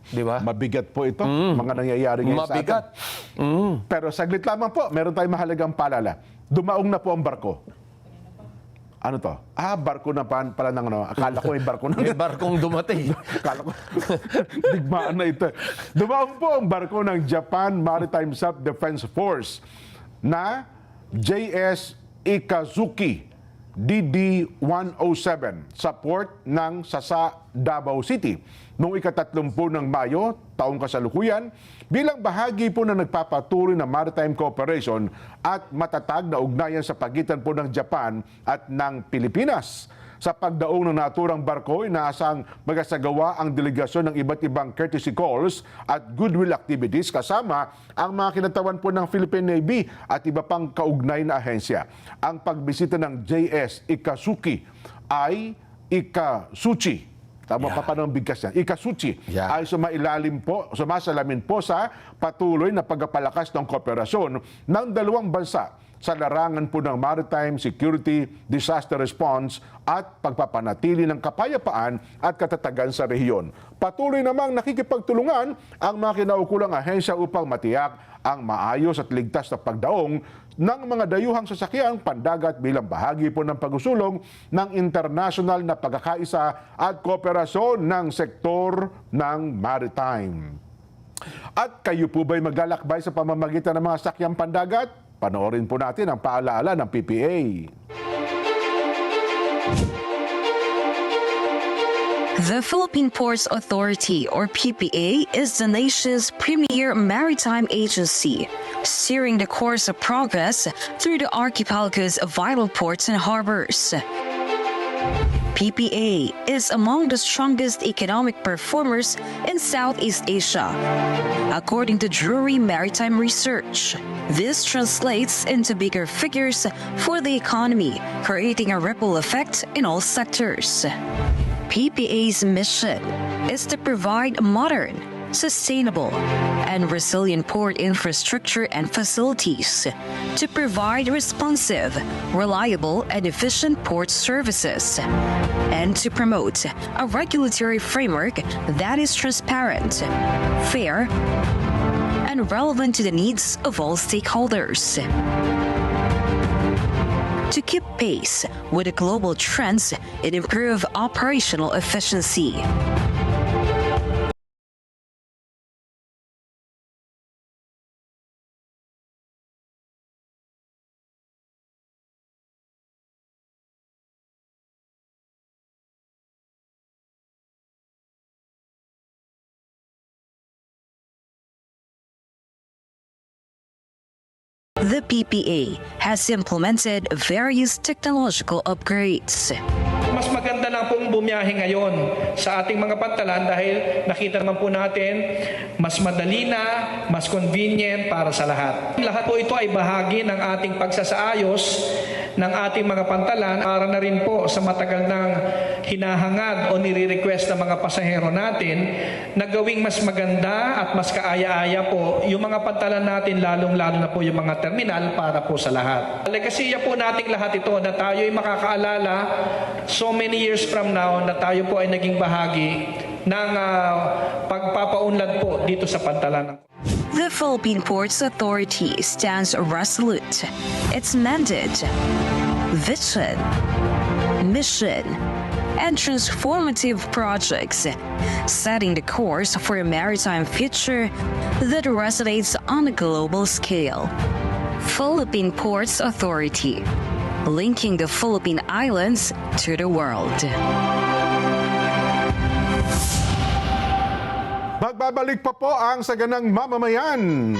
Di ba? Mabigat po ito, mga nangyayari ngayon Mabigat. sa atin. Pero saglit lamang po, meron tayong mahalagang paalala. Dumaong na po ang barko. Ano to? Barko na pala ng ano. Akala ko may barko na. May barkong dumating. Akala ko, digmaan na ito. Dumaong po ang barko ng Japan Maritime Self-Defense Force na JS Ikazuki DD-107 sa port ng Sasa, Davao City noong ika-30 ng Mayo, taong kasalukuyan, bilang bahagi po na nagpapatuloy na maritime cooperation at matatag na ugnayan sa pagitan po ng Japan at ng Pilipinas. Sa pagdaong ng naturang barko, inaasang magasagawa ang delegasyon ng iba't ibang courtesy calls at goodwill activities kasama ang mga kinatawan po ng Philippine Navy at iba pang kaugnay na ahensya. Ang pagbisita ng JS Ikasuki ay Ikasuchi. Tama pa ng bigkas yan. Ikasuchi ay sumasalamin po sa patuloy na pagpapalakas ng kooperasyon ng dalawang bansa sa larangan po ng maritime security, disaster response at pagpapanatili ng kapayapaan at katatagan sa rehiyon. Patuloy namang nakikipagtulungan ang mga kinaukulang ahensya upang matiyak ang maayos at ligtas na pagdaong ng mga dayuhang sasakyan pandagat bilang bahagi po ng pagsusulong ng international na pagkakaisa at kooperasyon ng sektor ng maritime. At kayo po ba'y maglalakbay sa pamamagitan ng mga sakyang pandagat? Panoorin po natin ang paalaala ng PPA. The Philippine Ports Authority, or PPA, is the nation's premier maritime agency, steering the course of progress through the archipelago's vital ports and harbors. PPA is among the strongest economic performers in Southeast Asia, according to Drury Maritime Research. This translates into bigger figures for the economy, creating a ripple effect in all sectors. PPA's mission is to provide modern, sustainable, and resilient port infrastructure and facilities to provide responsive, reliable, and efficient port services, and to promote a regulatory framework that is transparent, fair, and relevant to the needs of all stakeholders. To keep pace with the global trends and improve operational efficiency. The PPA has implemented various technological upgrades. Mas maganda lang pong bumiyahe ngayon sa ating mga pantalan dahil nakita naman po natin mas madali na, mas convenient para sa lahat. Lahat po ito ay bahagi ng ating pagsasaayos ng ating mga pantalan para na rin po sa matagal ng hinahangad o nire-request ng mga pasahero natin na gawing mas maganda at mas kaaya-aya po yung mga pantalan natin, lalong-lalo na po yung mga terminal para po sa lahat. Legasiya po nating lahat ito na tayo ay makakaalala so many years from now na tayo po ay naging bahagi ng pagpapaunlad po dito sa pantalan. The Philippine Ports Authority stands resolute. Its mandate, vision, mission, and transformative projects, setting the course for a maritime future that resonates on a global scale. Philippine Ports Authority, linking the Philippine Islands to the world. Magbabalik pa po ang Saganang Mamamayan.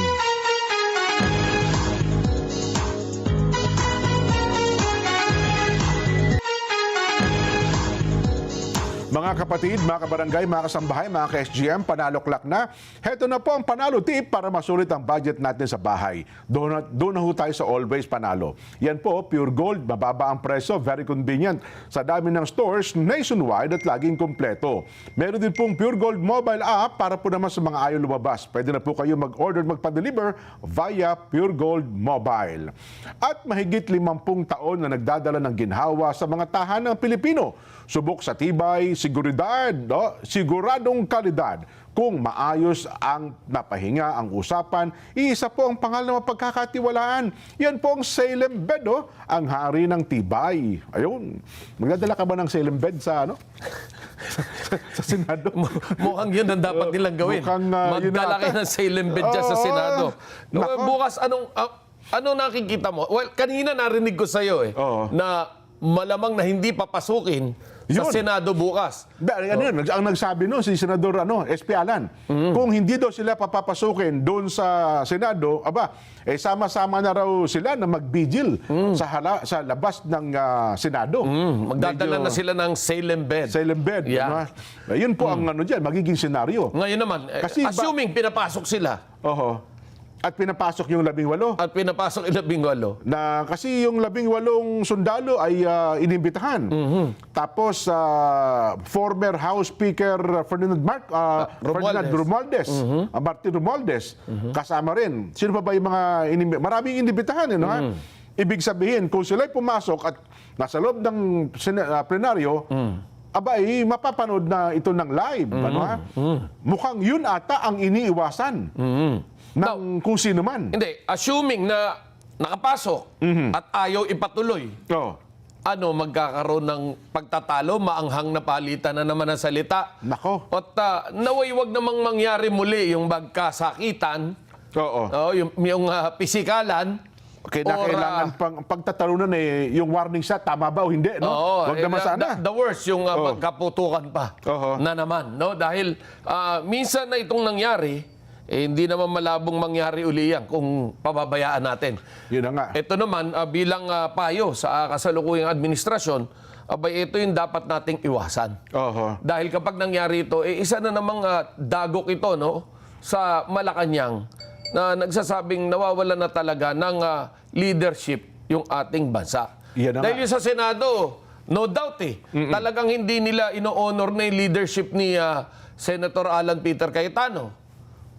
Mga kapatid, mga kabarangay, mga kasambahay, mga ka-SGM, panalo clock na. Heto na po ang panalo tip para masulit ang budget natin sa bahay. Doon na ho tayo sa Always Panalo. Yan po, pure gold, mababa ang presyo, very convenient. Sa dami ng stores nationwide at laging kumpleto. Meron din pong pure gold mobile app para po naman sa mga ayaw lumabas. Pwede na po kayo mag-order, magpa-deliver via pure gold mobile. At mahigit 50 taon na nagdadala ng ginhawa sa mga tahanang Pilipino. Subok sa tibay, seguridad, siguradong kalidad. Kung maayos ang napahinga ang usapan, isa po ang pangalan ng mapagkakatiwalaan. Yan po ang Salem Bed, ang hari ng tibay. Ayun, magdadala ka ba ng Salem Bed sa sa Senado? Mukhang yun ang dapat nilang gawin. Magdala kayo ng Salem Bed dyan sa Senado. Bukas, ano nakikita mo? Well, kanina narinig ko sa'yo na malamang na hindi papasukin sa Senado bukas. Ang nagsabi nun si Senador SP Alan, kung hindi daw sila papapasukin doon sa Senado, sama-sama na raw sila na mag-vigil sa labas ng Senado. Magdadala na sila ng Salem Bed. Salem Bed. Yeah. Yun po ang dyan, magiging senaryo. Ngayon naman, assuming pinapasok sila. At pinapasok yung 18. At pinapasok yung 18. Na kasi yung 18 sundalo ay inimbitahan. Tapos former House Speaker Ferdinand Romualdez, Martin Romualdez, kasama rin. Sino pa ba yung mga maraming inimbitahan, Ibig sabihin, kung sila'y pumasok at nasa loob ng plenaryo, mapapanood na ito ng live. Mukhang yun ata ang iniiwasan ng kung sino man. Hindi, assuming na nakapasok at ayaw ipatuloy, magkakaroon ng pagtatalo, maanghang na palitan na naman ang salita. Nako. At naway wag namang mangyari muli yung magkasakitan, yung pisikalan. Kailangan pagtatalunan yung warning shot, tama ba o hindi, Wag naman sana. The worst, yung magkaputukan pa na naman, Dahil minsan na itong nangyari, hindi naman malabong mangyari uli yan kung pababayaan natin. Yun na nga. Ito naman, bilang payo sa kasalukuyang administrasyon, ito yung dapat nating iwasan. Dahil kapag nangyari ito, isa na namang dagok ito sa Malacanang na nagsasabing nawawala na talaga ng leadership yung ating bansa. Dahil yung sa Senado, no doubt talagang hindi nila ino-honor na yung leadership ni Senator Alan Peter Cayetano.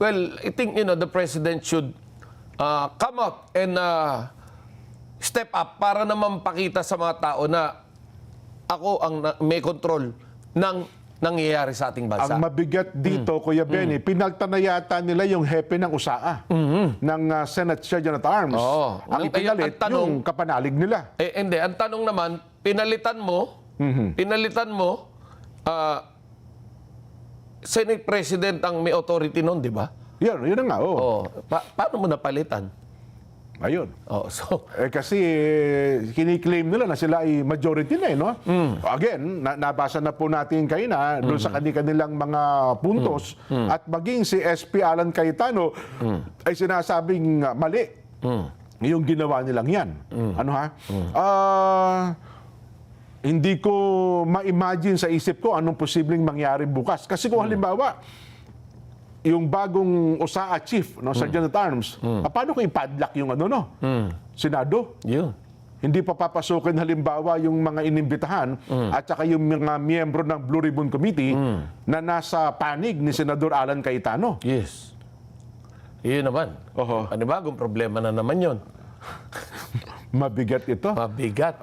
Well, I think, the President should come out and step up para naman pakita sa mga tao na ako ang may control ng nangyayari sa ating bansa. Ang mabigat dito, Kuya Benny, pinalta na yata nila yung hepe ng USAA ng Senate Sergeant at Arms. Ang ipinalit yung kapanalig nila. Hindi. Ang tanong naman, pinalitan mo, Senate President ang may authority noon, di ba? Yun na nga, paano mo napalitan? Ayun. So, kasi kiniklaim nila na sila ay majority na, Again, nabasa na po natin kayo na doon sa kanilang mga puntos at maging si SP Alan Cayetano ay sinasabing mali yung ginawa nilang yan. Hindi ko ma-imagine sa isip ko anong posibleng mangyari bukas. Kasi kung halimbawa, yung bagong USAA chief, Sergeant at Arms, paano kung ipadlock yung Senado? Hindi pa papasukin halimbawa yung mga inimbitahan at saka yung mga miyembro ng Blue Ribbon Committee na nasa panig ni Senador Alan Cayetano. Yes. Yun naman. Panibagong problema na naman yun. Mabigat ito. Mabigat.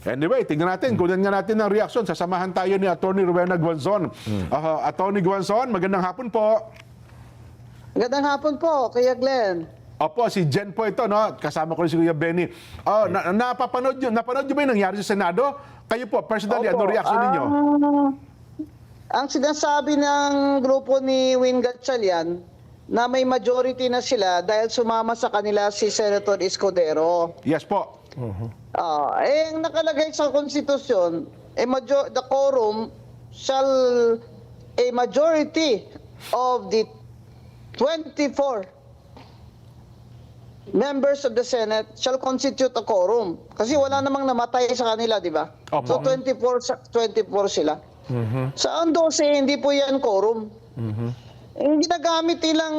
Anyway, tingnan natin. Kunan nga natin ng reaksyon. Sasamahan tayo ni Atty. Rowena Guanzon. Atty. Guanzon, magandang hapon po. Magandang hapon po, Kuya Glenn. Opo, si Jen po ito, Kasama ko rin si Kuya Benny. Napanood nyo ba yung nangyari sa Senado? Kayo po, personally, ano reaksyon ninyo? Ang sinasabi ng grupo ni Win Gatchalian na may majority na sila dahil sumama sa kanila si Senator Escudero. Yes po. Ang nakalagay sa konstitusyon, the quorum shall a majority of the 24 members of the Senate shall constitute a quorum. Kasi wala namang namatay sa kanila, di ba? So 24 sila. Sa 12, hindi po yan quorum. Yung ginagamit nilang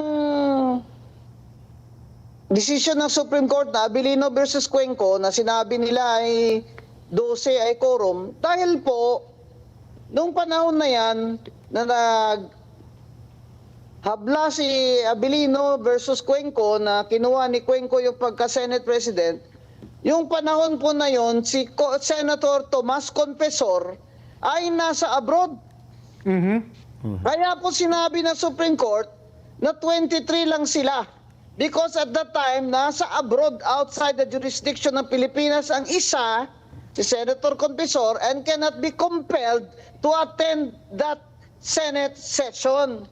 decision ng Supreme Court na Abilino versus Cuenco na sinabi nila ay 12 ay quorum dahil po nung panahon na yan na habla si Abilino versus Cuenco na kinuha ni Cuenco yung pagka-Senate President, yung panahon po na yon si Senator Tomas Confesor ay nasa abroad. Kaya po sinabi ng Supreme Court na 23 lang sila. Because at that time, nasa abroad outside the jurisdiction ng Pilipinas ang isa, si Senator Confesor, and cannot be compelled to attend that Senate session.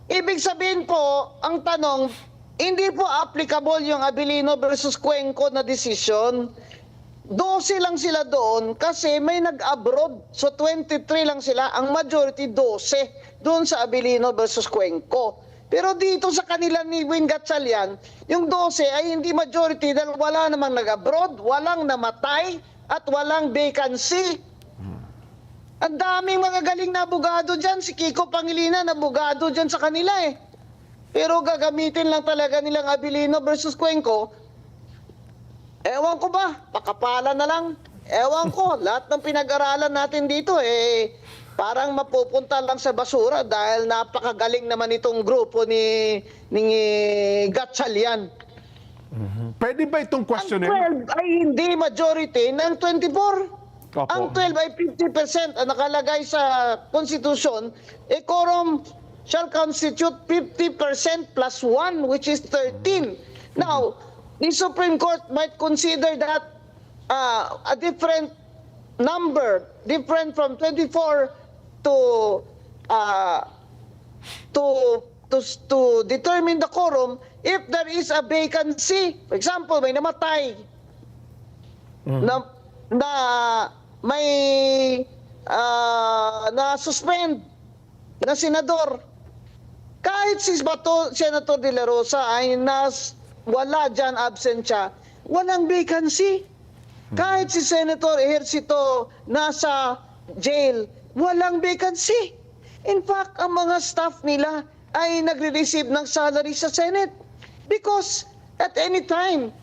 Ibig sabihin po, ang tanong, hindi po applicable yung Abilino versus Cuenco na decision. 12 lang sila doon kasi may nag-abroad. So 23 lang sila, ang majority 12 doon sa Abilino versus Cuenco. Pero dito sa kanila ni Win Gatchalian, yung 12 ay hindi majority dahil wala namang nag-abroad, walang namatay, at walang vacancy. Ang daming mga galing na abogado dyan. Si Kiko Pangilinan, abogado dyan sa kanila eh. Pero gagamitin lang talaga nilang Abilino versus Cuenco. Ewan ko ba, pakapala na lang. Ewan ko, lahat ng pinag-aralan natin dito parang mapupunta lang sa basura dahil napakagaling naman itong grupo ni Gatchalian. Pwede ba itong questionin? Ang 12 ay hindi majority ng 24. Opo. Ang 12 ay 50% ang nakalagay sa Constitution. A quorum shall constitute 50% plus 1, which is 13. Now, the Supreme Court might consider that a different number, different from 24 to determine the quorum if there is a vacancy. For example, may namatay na may na-suspend na senador. Kahit si Senator De La Rosa ay wala dyan, absent siya, walang vacancy. Kahit si Senator Ejercito nasa jail, walang vacancy. In fact, ang mga staff nila ay nagre-receive ng salary sa Senate because at any time,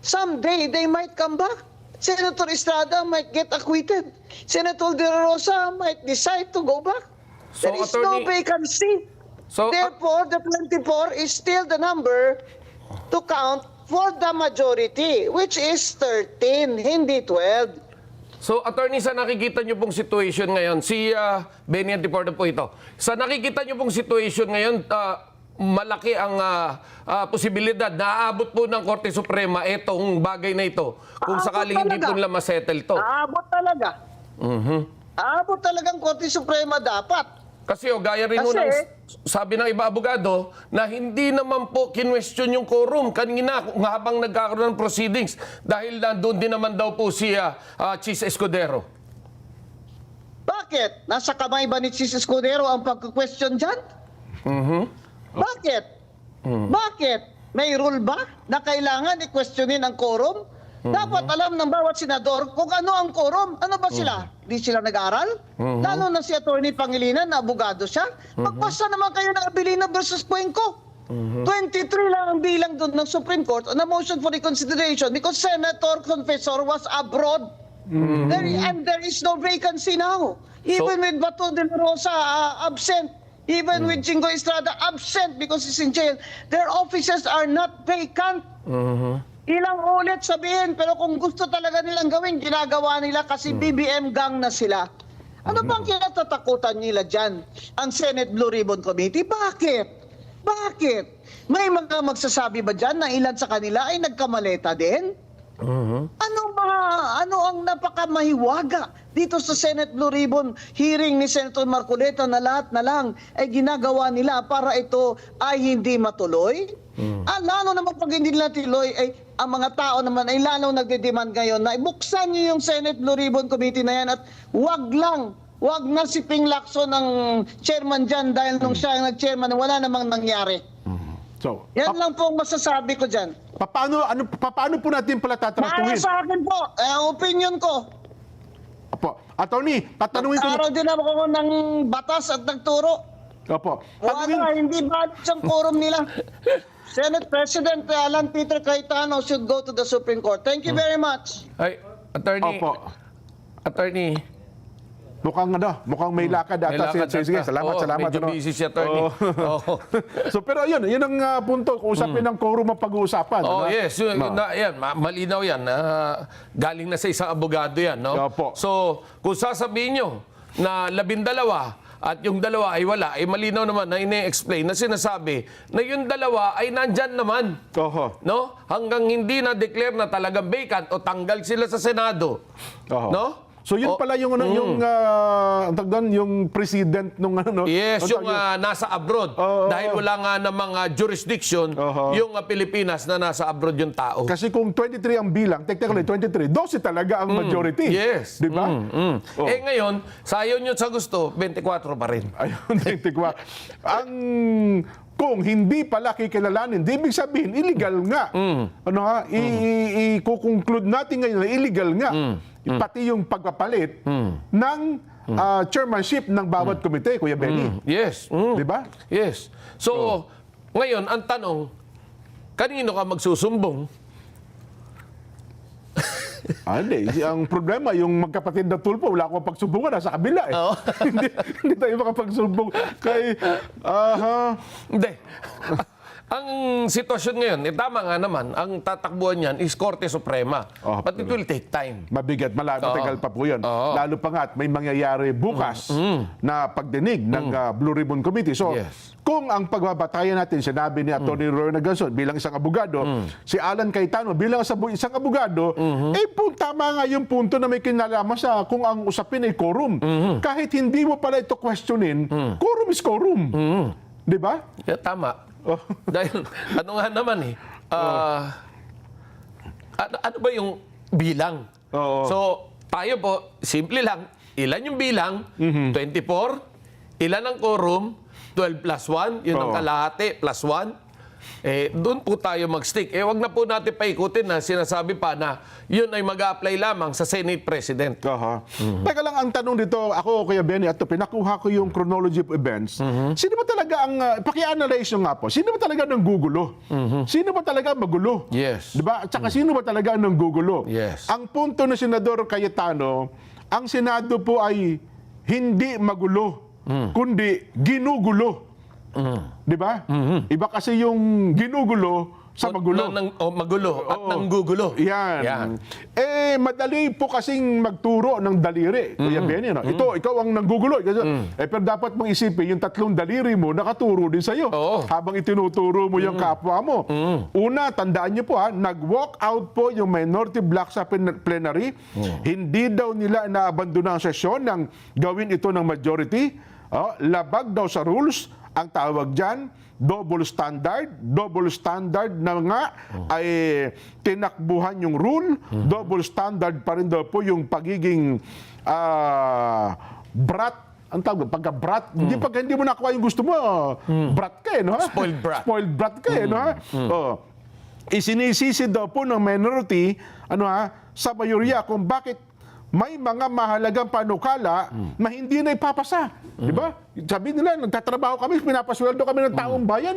someday, they might come back. Senator Estrada might get acquitted. Senator De La Rosa might decide to go back. So, There is no vacancy. So, Therefore, the 24 is still the number to count for the majority, which is 13, hindi 12. So, attorney, sa nakikita nyo pong situation ngayon, si Benny Antiporto po ito, sa nakikita nyo pong situation ngayon, malaki ang posibilidad na aabot po ng Korte Suprema itong bagay na ito kung sakaling hindi po nila masettle to. Aabot talaga. Aabot talagang Korte Suprema dapat. Kasi gaya rin ho ng sabi ng iba abogado na hindi naman po kinwestiyon yung quorum kanina kung habang nagkakaroon ng proceedings dahil doon din naman daw po si Chis Escudero. Bakit? Nasa kamay ba ni Chis Escudero ang pag-question dyan? Bakit? Bakit? May rule ba na kailangan i-questionin ang quorum? Dapat alam ng bawat senador kung ano ang quorum. Ano ba sila? Di sila nag-aral? Lalo na si Atty. Pangilinan na abogado siya. Magpasa naman kayo ng Abilino versus Cuenco. 23 lang ang bilang doon ng Supreme Court on a motion for reconsideration because Senator Confesor was abroad. And there is no vacancy now. Even with Bato de la Rosa absent, even with Jingo Estrada absent because he's in jail, their offices are not vacant. Ilang ulit sabihin, pero kung gusto talaga nilang gawin, ginagawa nila kasi BBM gang na sila. Ano bang kinatatakutan nila dyan? Ang Senate Blue Ribbon Committee? Bakit? Bakit? May mga magsasabi ba dyan na ilan sa kanila ay nagkamaleta din? Ano ang napakamahiwaga? dito sa Senate Blue Ribbon hearing ni Senator Marcoleta na lahat na lang ay ginagawa nila para ito ay hindi matuloy? Lalo naman pag hindi nila tuloy, ay ang mga tao naman ay lalo nagde-demand ngayon na ibuksan niyo yung Senate Blue Ribbon Committee na yan at wag na si Ping Lacson ng chairman dyan dahil nung siya ang nag-chairman, wala namang nangyari. So, Yan lang po ang masasabi ko dyan. paano po natin pala Para tatratuhin? sa akin po, ang opinion ko, Opo. Attorney, tatanungin ko. araw din ako ng batas at nagturo. Opo. Wala, hindi ba ang quorum nila? Senate President Alan Peter Cayetano should go to the Supreme Court. Thank you very much. Ay, attorney. Opo. Attorney. Mukhang may lakad ata. Sige, salamat. Medyo busy si attorney. Oo. So, pero yun ang punto. Kung usapin ng quorum ang pag-uusapan. Oh, ano? yes. Malinaw yan. Galing na sa isang abogado yan. No? Opo. So, kung sasabihin nyo na 12 at yung 2 ay wala, ay malinaw naman na ine-explain na sinasabi na yung 2 ay nandyan naman. Oho. No? Hanggang hindi na-declare na talagang vacant o tanggal sila sa Senado. Oho. No? So yun pala yung yung president nung Yes, yung nasa abroad. Dahil wala nga namang jurisdiction yung Pilipinas na nasa abroad yung tao. Kasi kung 23 ang bilang, technically 23, 12 talaga ang majority. Yes. Di ba? Eh ngayon, sayo nyo sa gusto, 24 pa rin. Ayun, 24. Kung hindi pala kikilalanin, di ibig sabihin, illegal nga. I-conclude natin ngayon na illegal nga. Pati yung pagpapalit ng chairmanship ng bawat komite, Kuya Benny. Yes. Di ba? Yes. So, ngayon, ang tanong, kanino ka magsusumbong? Hindi. Ang problema, yung magkapatid na Tulfo, wala akong pagsumbungan, nasa kabila eh. hindi tayo makapagsumbong kay... Hindi. Ang sitwasyon ngayon, tama nga naman, ang tatakbuhan niyan is Korte Suprema. But it will take time. Mabigat, matagal pa po yun. Lalo pa nga at may mangyayari bukas na pagdinig ng Blue Ribbon Committee. So, kung ang pagbabatayan natin, sinabi ni Atty. Roy Nagason bilang isang abogado, si Alan Cayetano bilang isang abogado, tama nga yung punto na may kinalaman sa kung ang usapin ay quorum. Kahit hindi mo pala ito questionin, quorum is quorum. Di ba? Yeah, tama. Dahil, ano nga naman ano ba yung bilang? So, tayo po, simple lang, ilan yung bilang? 24. Ilan ang quorum? 12 plus 1, yun ang kalahati, plus 1. Doon po tayo mag-stick. Wag na po natin paikutin na sinasabi pa na yun ay mag-a-apply lamang sa Senate President. Teka lang, ang tanong dito, ako, Kuya Benny, at pinakuha ko yung chronology of events. Sino ba talaga ang, paki-analyze nyo nga po, sino ba talaga nang gugulo? Sino ba talaga magulo? Yes. Diba? At saka sino ba talaga nang gugulo? Yes. Ang punto ng Senador Cayetano, ang Senado po ay hindi magulo, kundi ginugulo. Di ba? Iba kasi yung ginugulo sa magulo. Magulo at nanggugulo. Yan. Madali po kasing magturo ng daliri. Kuya Benny, ito, ikaw ang nanggugulo. Pero dapat mong isipin, yung 3 daliri mo, nakaturo din sa'yo. Habang itinuturo mo yung kapwa mo. Una, tandaan niyo po nag-walk out po yung minority bloc sa plenary. Hindi daw nila naabandona ang sesyon ng gawin ito ng majority. Labag daw sa rules. Ang tawag dyan, double standard na nga ay tinakbuhan yung rule, double standard pa rin daw po yung pagiging brat, ang tawag, pagka-brat, hindi mo nakuha yung gusto mo, brat ka no? Spoiled brat. Spoiled brat ka no? Isinisisi daw po ng minority, sa mayorya kung bakit may mga mahalagang panukala na hindi na ipapasa. Di ba? Sabi nila, nagtatrabaho kami, pinapasweldo kami ng taong bayan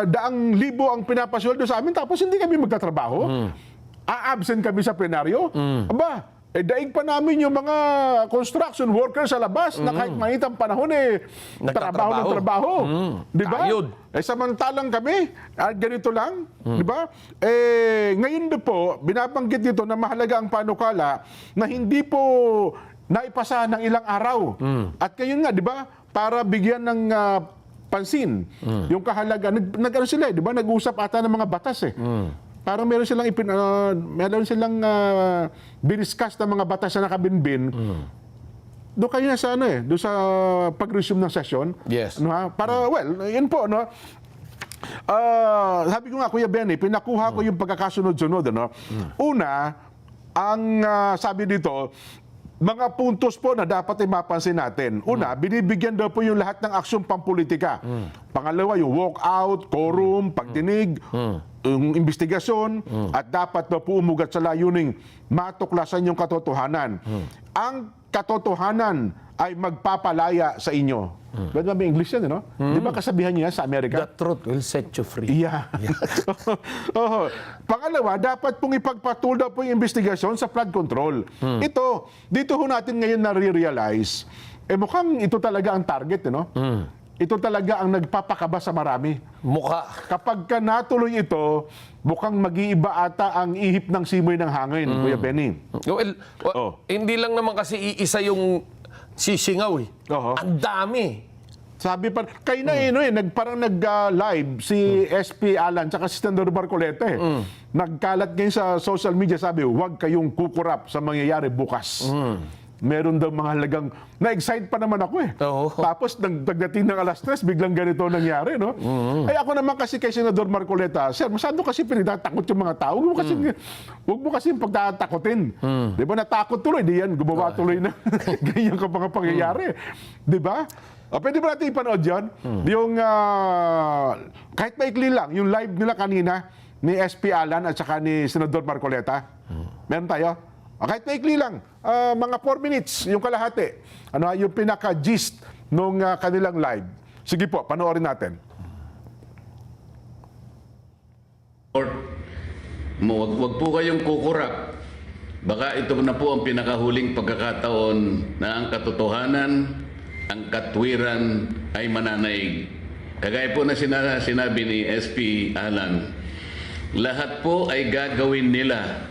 daang libo ang pinapasweldo sa amin, tapos hindi kami magtatrabaho. A-absent kami sa plenaryo. Aba, daig pa namin yung mga construction workers sa labas na kahit mainit ang panahon trabaho. Di ba? Samantalang kami, ganito lang. Di ba? Ngayon po, binabanggit dito na mahalaga ang panukala na hindi po naipasa ng ilang araw. At ngayon nga, di ba, para bigyan ng pansin yung kahalaga, nag-ano sila, di ba? Nag-usap ata ng mga batas parang meron silang biniskas na mga batas na nakabinbin. Doon kayo na sa doon sa pag-resume ng session. Yes. Ano, ha? Para, well, yun po, no? Sabi ko nga, Kuya Benny, pinakuha ko yung pagkakasunod-sunod. Ano? Una, ang sabi dito, mga puntos po na dapat ay mapansin natin. Una, binibigyan daw po yung lahat ng aksyong pampolitika. Pangalawa, yung walkout, quorum, pagdinig, yung investigasyon, at dapat daw po umugat sa layuning matuklasan yung katotohanan. Ang katotohanan ay magpapalaya sa inyo. Ba't may English yan, no? Di ba kasabihan niya sa Amerika? The truth will set you free. Yeah. Pangalawa, dapat pong ipagpatuloy po yung investigasyon sa flood control. Dito ho natin ngayon na-realize, mukhang ito talaga ang target, no? Ito talaga ang nagpapakaba sa marami. Mukha. Kapag ka natuloy ito, mukhang mag-iiba ata ang ihip ng simoy ng hangin, Kuya Benny. Well, hindi lang naman kasi iisa yung sisingaw eh. Ang dami. Sabi pa, kayo na parang nag-live si SP Alan tsaka si Senator Marcoleta Nagkalat ngayon sa social media, sabi, huwag kayong kukurap sa mangyayari bukas. Meron daw mga halagang, na-excite pa naman ako Tapos pagdating ng alas 3, biglang ganito nangyari, no? Ay ako naman kasi kay Senador Marcoleta, sir, masyado kasi pinagtatakot yung mga tao. Huwag mo kasi pagtatakotin. Di ba natakot tuloy, di yan, gumawa tuloy na ganyan ka mga pangyayari. Di ba? Pwede ba natin ipanood yun? Yung, kahit maikli lang, yung live nila kanina ni SP Alan at saka ni Senador Marcoleta. Meron tayo? Kahit maikli lang, mga 4 minutes, yung kalahati. Yung pinaka-gist nung kanilang live. Sige po, panoorin natin. Wag po kayong kukurap. Baka ito na po ang pinakahuling pagkakataon na ang katotohanan, ang katwiran ay mananaig. Kagaya po na sinabi ni SP Alan, lahat po ay gagawin nila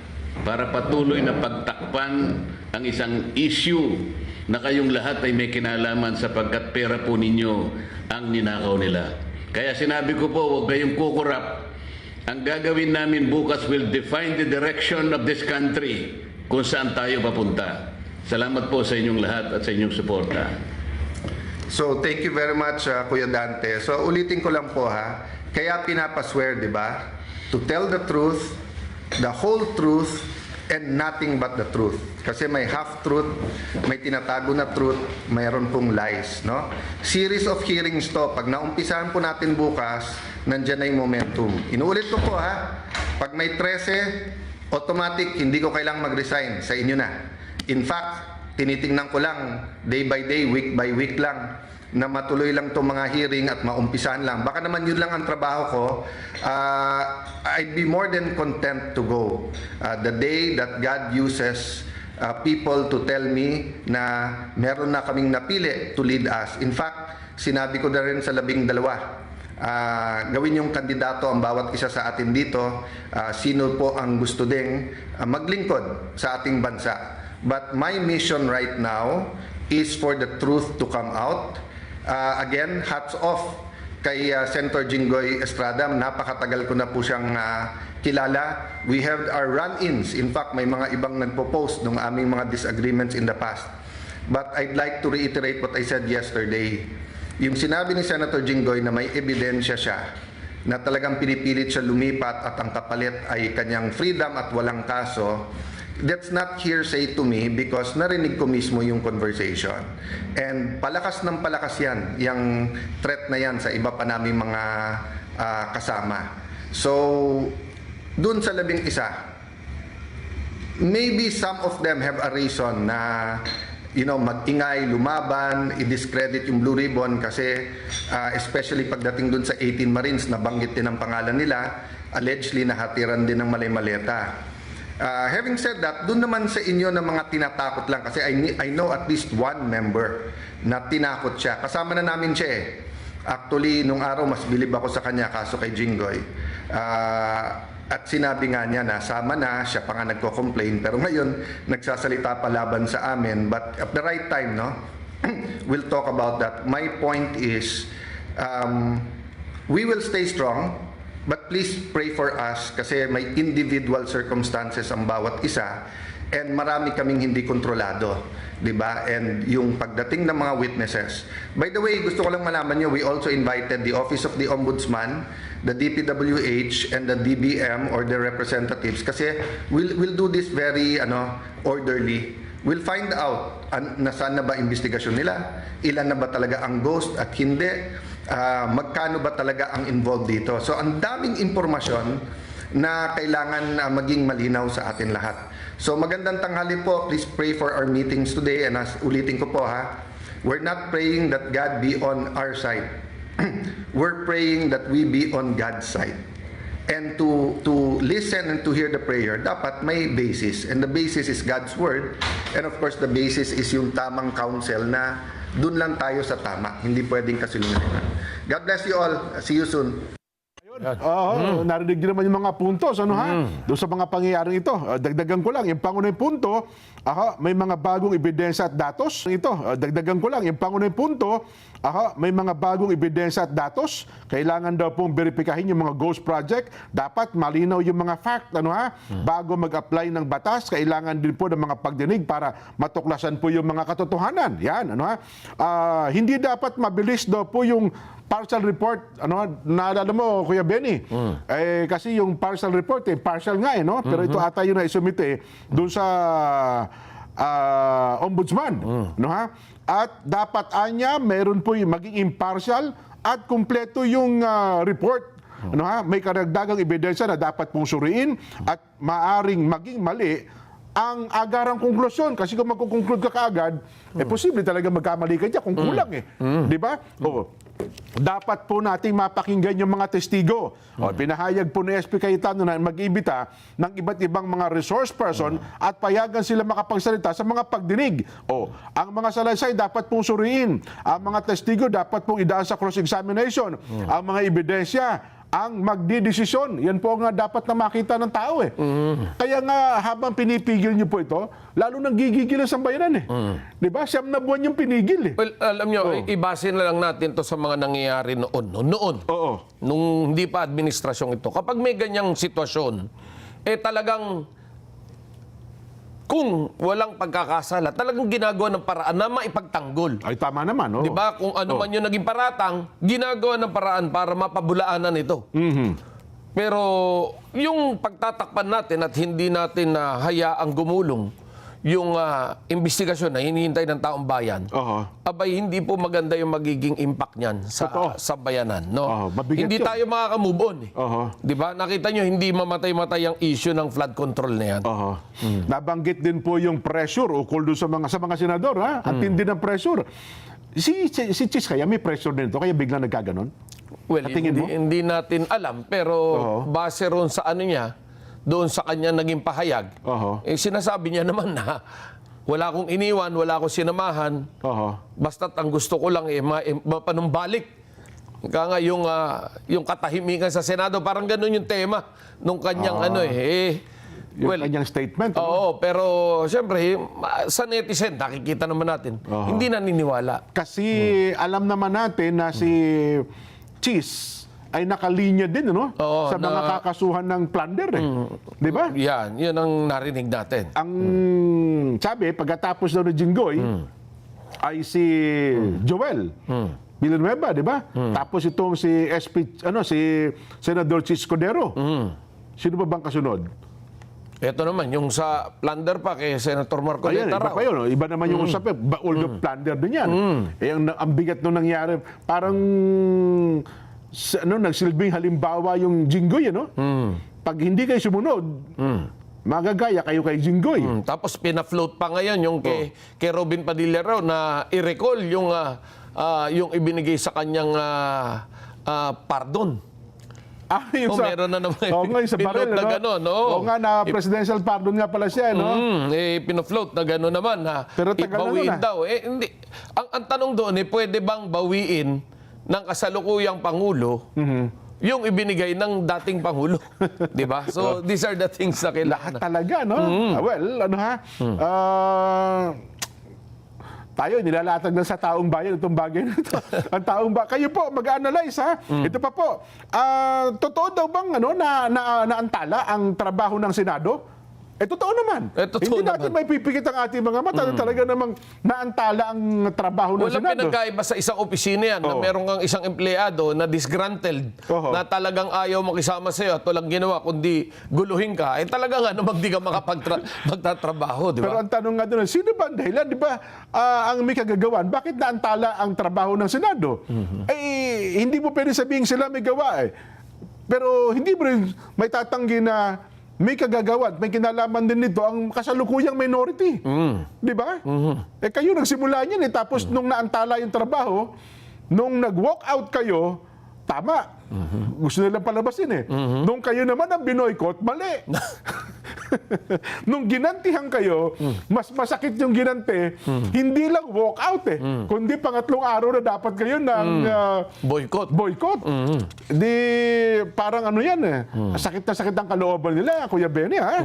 para patuloy na pagtakpan ang isang issue na kayong lahat ay may kinalaman sapagkat pera po ninyo ang ninakaw nila. Kaya sinabi ko po, huwag kayong kukurap. Ang gagawin namin bukas will define the direction of this country kung saan tayo papunta. Salamat po sa inyong lahat at sa inyong suporta. So, thank you very much, Kuya Dante. So, ulitin ko lang po kaya pinapaswear, di ba? To tell the truth, the whole truth, and nothing but the truth. Kasi may half-truth, may tinatago na truth, mayroon pong lies. No? Series of hearings to. Pag naumpisahan po natin bukas, nandyan na yung momentum. Inuulit ko po pag may 13, automatic, hindi ko kailangang mag-resign. Sa inyo na. In fact, tinitingnan ko lang, day by day, week by week lang, na matuloy lang itong mga hearing at maumpisahan lang. Baka naman yun lang ang trabaho ko. I'd be more than content to go. The day that God uses people to tell me na meron na kaming napili to lead us. In fact, sinabi ko na rin sa 12, gawin yung kandidato ang bawat isa sa atin dito. Sino po ang gusto ding maglingkod sa ating bansa. But my mission right now is for the truth to come out. Again, hats off kay Senator Jinggoy Estrada. Napakatagal ko na po siyang kilala. We have our run-ins. In fact, may mga ibang nagpo-post ng aming mga disagreements in the past. But I'd like to reiterate what I said yesterday. Yung sinabi ni Senator Jinggoy na may ebidensya siya na talagang pinipilit siya lumipat at ang kapalit ay kanyang freedom at walang kaso, that's not hearsay to me because narinig ko mismo yung conversation. And palakas ng palakas yan, yung threat na yan sa iba pa naming mga kasama. So, dun sa 11, maybe some of them have a reason na mag-ingay, lumaban, i-discredit yung Blue Ribbon kasi especially pagdating dun sa 18 Marines, nabanggit din ang pangalan nila, allegedly nahatiran din ng malay-maleta. Having said that, dun naman sa inyo na mga tinatakot lang kasi I know at least one member na tinakot siya. Kasama na namin siya Actually, nung araw mas bilib ako sa kanya kaso kay Jinggoy. At sinabi nga niya na sama na, siya pa nga nagko-complain. Pero ngayon, nagsasalita pa laban sa amin. But at the right time, we'll talk about that. My point is, we will stay strong. But please pray for us kasi may individual circumstances ang bawat isa and marami kaming hindi kontrolado, 'di ba? And yung pagdating ng mga witnesses. By the way, gusto ko lang malaman niyo, we also invited the Office of the Ombudsman, the DPWH and the DBM or their representatives kasi we'll do this very orderly. We'll find out nasaan na ba investigasyon nila, ilan na ba talaga ang ghost at hindi, magkano ba talaga ang involved dito. So ang daming impormasyon na kailangan maging malinaw sa atin lahat. So magandang tanghali po, please pray for our meetings today and ulitin ko po we're not praying that God be on our side. We're praying that we be on God's side. And to listen and to hear the prayer, dapat may basis. And the basis is God's Word. And of course, the basis is yung tamang counsel na dun lang tayo sa tama. Hindi pwedeng kasilungan. God bless you all. See you soon. Narinig din naman yung mga puntos, doon sa mga pangyayaring ito. Dagdagan ko lang, yung pangunahing punto, may mga bagong ebidensya at datos. Dagdagan ko lang, yung pangunahing punto, may mga bagong ebidensya at datos. Kailangan daw pong verifikahin yung mga ghost project. Dapat malinaw yung mga fact, bago mag-apply ng batas. Kailangan din po ng mga pagdinig para matuklasan po yung mga katotohanan. Yan, hindi dapat mabilis daw po yung partial report, naalala mo, Kuya Benny, kasi yung partial report, partial nga pero ito ata yung naisumite doon sa ombudsman. At dapat anya, meron po yung maging impartial at kumpleto yung report. May karagdagang ebidensya na dapat pong suriin at maaring maging mali ang agarang konklusyon. Kasi kung magkukonklud ka kaagad, posible talaga magkamali ka dyan kung kulang Di ba? Dapat po nating mapakinggan yung mga testigo. Pinahayag po ni SP Cayetano na mag-ibita ng iba't ibang mga resource person at payagan sila makapagsalita sa mga pagdinig. Ang mga salaysay dapat pong suriin. Ang mga testigo dapat pong idaan sa cross-examination. Ang mga ebidensya ang magdidesisyon. Yan po nga dapat na makita ng tao Kaya nga habang pinipigil niyo po ito, lalo nang gigigil ang sambayanan Di ba? 9 na buwan yung pinigil Well, alam niyo, ibase na lang natin to sa mga nangyayari noon. Nung hindi pa administrasyong ito. Kapag may ganyang sitwasyon, talagang kung walang pagkakasala, talagang ginagawa ng paraan na maipagtanggol. Ay, tama naman. Di ba? Kung ano man yung naging paratang, ginagawa ng paraan para mapabulaanan ito. Pero yung pagtatakpan natin at hindi natin hayaang gumulong yung investigasyon na hinihintay ng taong bayan, abay hindi po maganda yung magiging impact niyan sa bayanan. Hindi tayo makaka-move on. Di ba? Nakita nyo, hindi mamatay-matay ang issue ng flood control na yan. Nabanggit din po yung pressure ukol doon sa mga senador. Ang tindi ng pressure. Si Chis kaya may pressure din ito, kaya biglang nagkaganon? Well, hindi natin alam, pero base ron sa ano niya, doon sa kanya naging pahayag, sinasabi niya naman na wala akong iniwan, wala akong sinamahan, basta't ang gusto ko lang mapanumbalik. Kaya nga yung katahimikan sa Senado, parang ganun yung tema nung kanyang yung kanyang statement. Pero siyempre, sa netizen, nakikita naman natin, hindi naniniwala. Kasi alam naman natin na si Chis ay nakalinya din sa mga kakasuhan ng plunder Di ba? Yun ang narinig natin. Ang sabi, pagkatapos daw ni Jinggoy, ay si Joel Villanueva, di ba? Tapos itong si Senador Chis Escudero. Sino ba bang kasunod? Ito naman, yung sa plunder pa kay Senator Marco de Tarao. Iba pa yun. Iba naman yung usap. Although plunder din yan. Ang bigat nung nangyari, parang nagsilbing halimbawa yung Jinggoy, Pag hindi kayo sumunod, magagaya kayo kay Jinggoy. Tapos pina-float pa ngayon yung kay Robin Padilla raw na i-recall yung ibinigay sa kanyang pardon. Meron na naman sa baril, na gano'n. nga, na presidential pardon nga pala siya, Pina-float na gano'n naman, Pero tagal ibawiin na daw. Hindi. Ang tanong doon, pwede bang bawiin ng kasalukuyang Pangulo yung ibinigay ng dating Pangulo? Di ba? So, these are the things na kailangan. Lahat talaga, Well, tayo nilalatag na sa taong bayan itong bagay na ito. Ang taong bayan. Kayo po, mag-analyze ha. Ito pa po. Totoo daw bang naantala ang trabaho ng Senado? Totoo naman. Totoo Hindi natin may pipikit ang ating mga mata na talaga namang naantala ang trabaho ng Walang Senado. pinagkaiba sa isang opisina yan na meron kang isang empleyado na disgruntled, na talagang ayaw makisama sa'yo at walang ginawa kundi guluhin ka, talagang di ka magtatrabaho, di Pero ba? ang tanong nga doon, sino ba ang dahilan? Di ba, ang may kagagawan, bakit naantala ang trabaho ng Senado? Hindi mo pwede sabihin sila may gawa eh. Pero hindi mo rin may tatanggi na may kagagawan, may kinalaman din nito ang kasalukuyang minority. Di ba? Kayo nagsimula niyan tapos nung naantala yung trabaho, nung nag-walk out kayo, tama. Gusto nilang palabasin Nung kayo naman ang binoykot, mali. Nung ginantihan kayo, mas masakit yung ginante, hindi lang walk out kundi pangatlong araw na dapat kayo ng boycott. Di parang ano yan sakit na sakit ang kalooban nila, Kuya Benny ang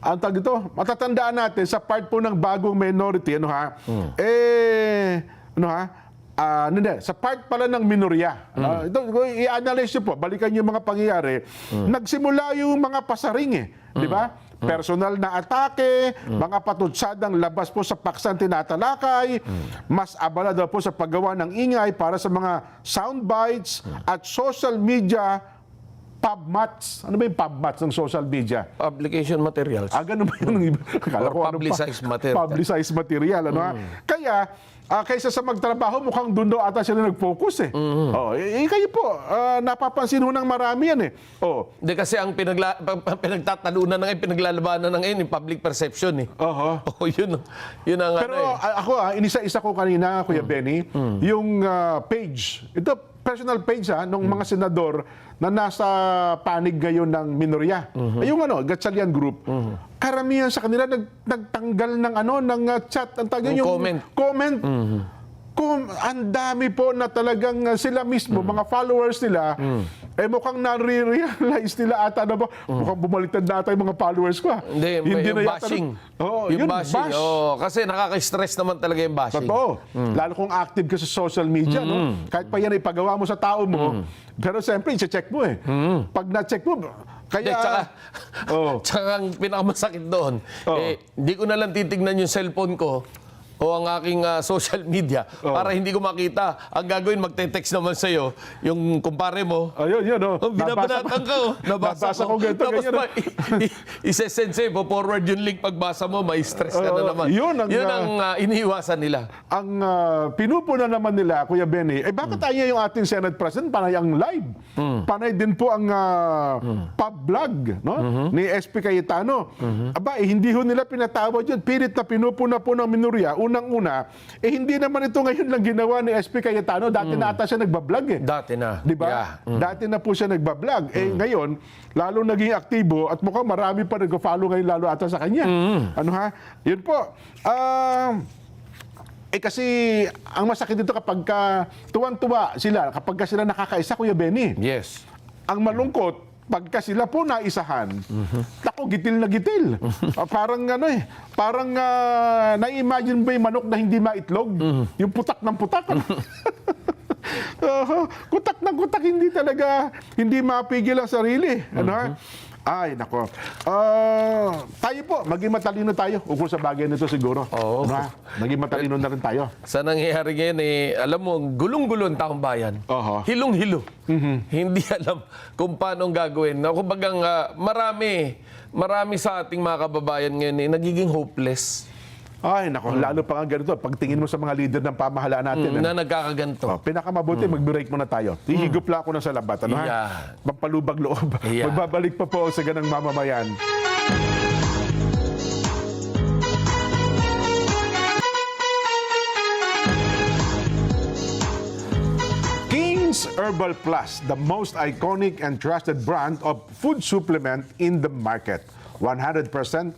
tawag dito, matatandaan natin sa part po ng bagong minority, sa part pala ng minorya. Ito, i-analyze nyo po, balikan nyo yung mga pangyayari. Nagsimula yung mga pasaring di ba? Personal na atake, mga patutsadang labas po sa paksang tinatalakay, mas abala daw po sa paggawa ng ingay para sa mga soundbites at social media PubMats. Ano ba yung PubMats ng social media? Publication materials. Ganun ba yun? Publicized material. Publicized material. Kaya, kaysa sa magtrabaho, mukhang doon daw ata sila nag-focus kayo po, napapansin ho ng marami yan Hindi kasi ang pinagtatalunan pinaglalabanan ng public perception yun ang Pero ako, inisa-isa ko kanina, Kuya Benny, yung page. Ito, personal page ng mga senador na nasa panig ngayon ng minorya. Yung Gatchalian Group. Karamihan sa kanila nagtanggal ng chat, yung comment. Ang dami po na talagang sila mismo, mga followers nila, mukhang nare-realize nila ata na ba, mukhang bumaliktad na ata yung mga followers ko. Hindi yung bashing. Yung bashing. Kasi nakaka-stress naman talaga yung bashing. Totoo. Lalo kung active ka sa social media, kahit pa yan ipagawa mo sa tao mo, pero siyempre, i-check mo Pag na-check mo, kaya... Tsaka ang pinakamasakit doon, hindi ko na lang titignan yung cellphone ko o ang aking social media para hindi ko makita. Ang gagawin, magte-text naman sa'yo yung kumpare mo. Yun. Binabanatan ka. Nabasa ko. Tapos pa, isesend sa'yo, forward yung link. Pagbasa mo, may stress ka na naman. Yun ang iniiwasan nila. Ang pinupuna naman nila, Kuya Benny, bakit tayo yung ating Senate President, panay ang live. Panay din po ang pub vlog ni SP Cayetano. Hindi ho nila pinatawad yun. Pilit na pinupuna po ng minorya. Unang-una, hindi naman ito ngayon lang ginawa ni SP Cayetano. Dati na ata siya nagbablog Dati na. Di ba? Yeah. Dati na po siya nagbablog. Ngayon, lalo naging aktibo at mukhang marami pa nag-follow ngayon lalo ata sa kanya. Yun po. Kasi ang masakit dito kapag tuwang-tuwa sila, kapag sila nakakaisa, Kuya Benny. Yes. Ang malungkot, pagka sila po naisahan, gitil na gitil. Parang parang na-imagine ba yung manok na hindi maitlog? Yung putak ng putak. Kutak ng kutak, hindi mapigil ang sarili. Ay, nako. Tayo po, maging matalino tayo. Ukol sa bagay nito siguro. Maging matalino na rin tayo. Sa nangyayari ngayon, alam mo, gulong-gulo ang taong bayan. Hilong-hilo. Hindi alam kung paano gagawin. Kumbagang marami sa ating mga kababayan ngayon nagiging hopeless. Ay, nako, lalo pa nga ganito. Pagtingin mo sa mga leader ng pamahalaan natin. Na nagkakaganto. Pinakamabuti, mag-break muna tayo. Hihigop lang ako ng salabat. Pampalubag loob. Magbabalik pa po sa ganang mamamayan. King's Herbal Plus, the most iconic and trusted brand of food supplement in the market. 100%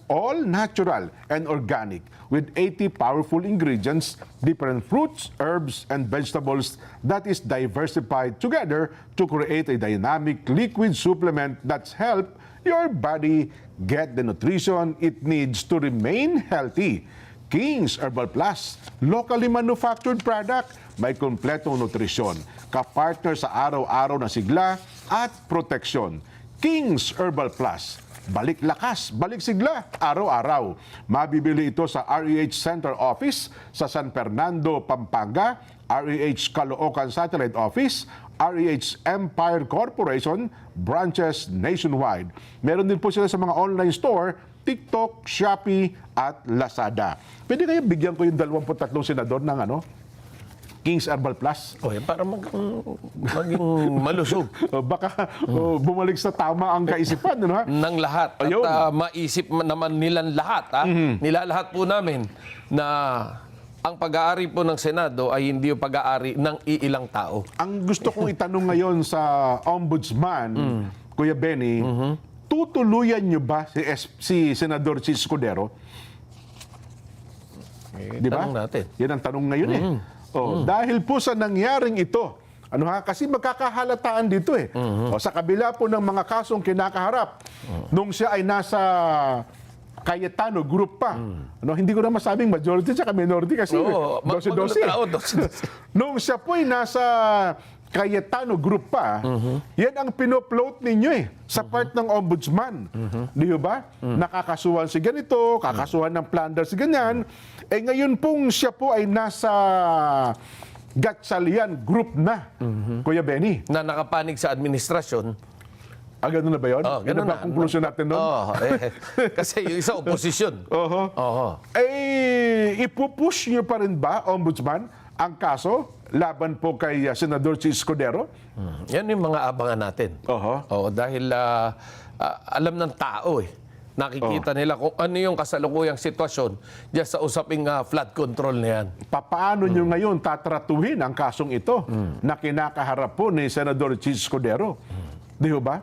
all natural and organic with 80 powerful ingredients, different fruits, herbs, and vegetables that is diversified together to create a dynamic liquid supplement that's help your body get the nutrition it needs to remain healthy. King's Herbal Plus, locally manufactured product, may kompletong nutrisyon, kapartner sa araw-araw na sigla at proteksyon. King's Herbal Plus, balik lakas, balik sigla, araw-araw. Mabibili ito sa REH Center Office sa San Fernando, Pampanga, REH Caloocan Satellite Office, REH Empire Corporation, branches nationwide. Meron din po sila sa mga online store, TikTok, Shopee, at Lazada. Pwede kaya bigyan ko yung 23 senador ng King's Herbal Plus? Para maging malusog. Baka bumalik sa tama ang kaisipan. Ng lahat. At maisip naman nilang lahat. Nilalahat po namin na ang pag-aari po ng Senado ay hindi yung pag-aari ng iilang tao. Ang gusto kong itanong ngayon sa Ombudsman, Kuya Benny, tutuluyan nyo ba si Senador Chis Escudero? Di ba? Tanong natin. Yan ang tanong ngayon dahil po sa nangyaring ito, kasi magkakahalataan dito sa kabila po ng mga kasong kinakaharap, nung siya ay nasa Cayetano group pa. Hindi ko na masabing majority at minority kasi 12-12. Nung siya po ay nasa Cayetano group pa, yan ang pinoploat ninyo sa part ng ombudsman. Di ba? Nakakasuhan si ganito, kakasuhan ng plunder si ganyan. Ngayon pong siya po ay nasa Gatchalian group na, Kuya Benny. Na nakapanig sa administrasyon. Gano'n na ba yun? Ganun ba ang conclusion natin doon? Kasi yung isa oposisyon. Ipupush nyo pa rin ba, Ombudsman, ang kaso laban po kay Senador Chis Escudero? Yan yung mga abangan natin. Dahil alam ng tao nakikita nila kung ano yung kasalukuyang sitwasyon diyan sa usaping flood control na yan. Paano nyo ngayon tatratuhin ang kasong ito na kinakaharap po ni Senador Chis Escudero? Di ba?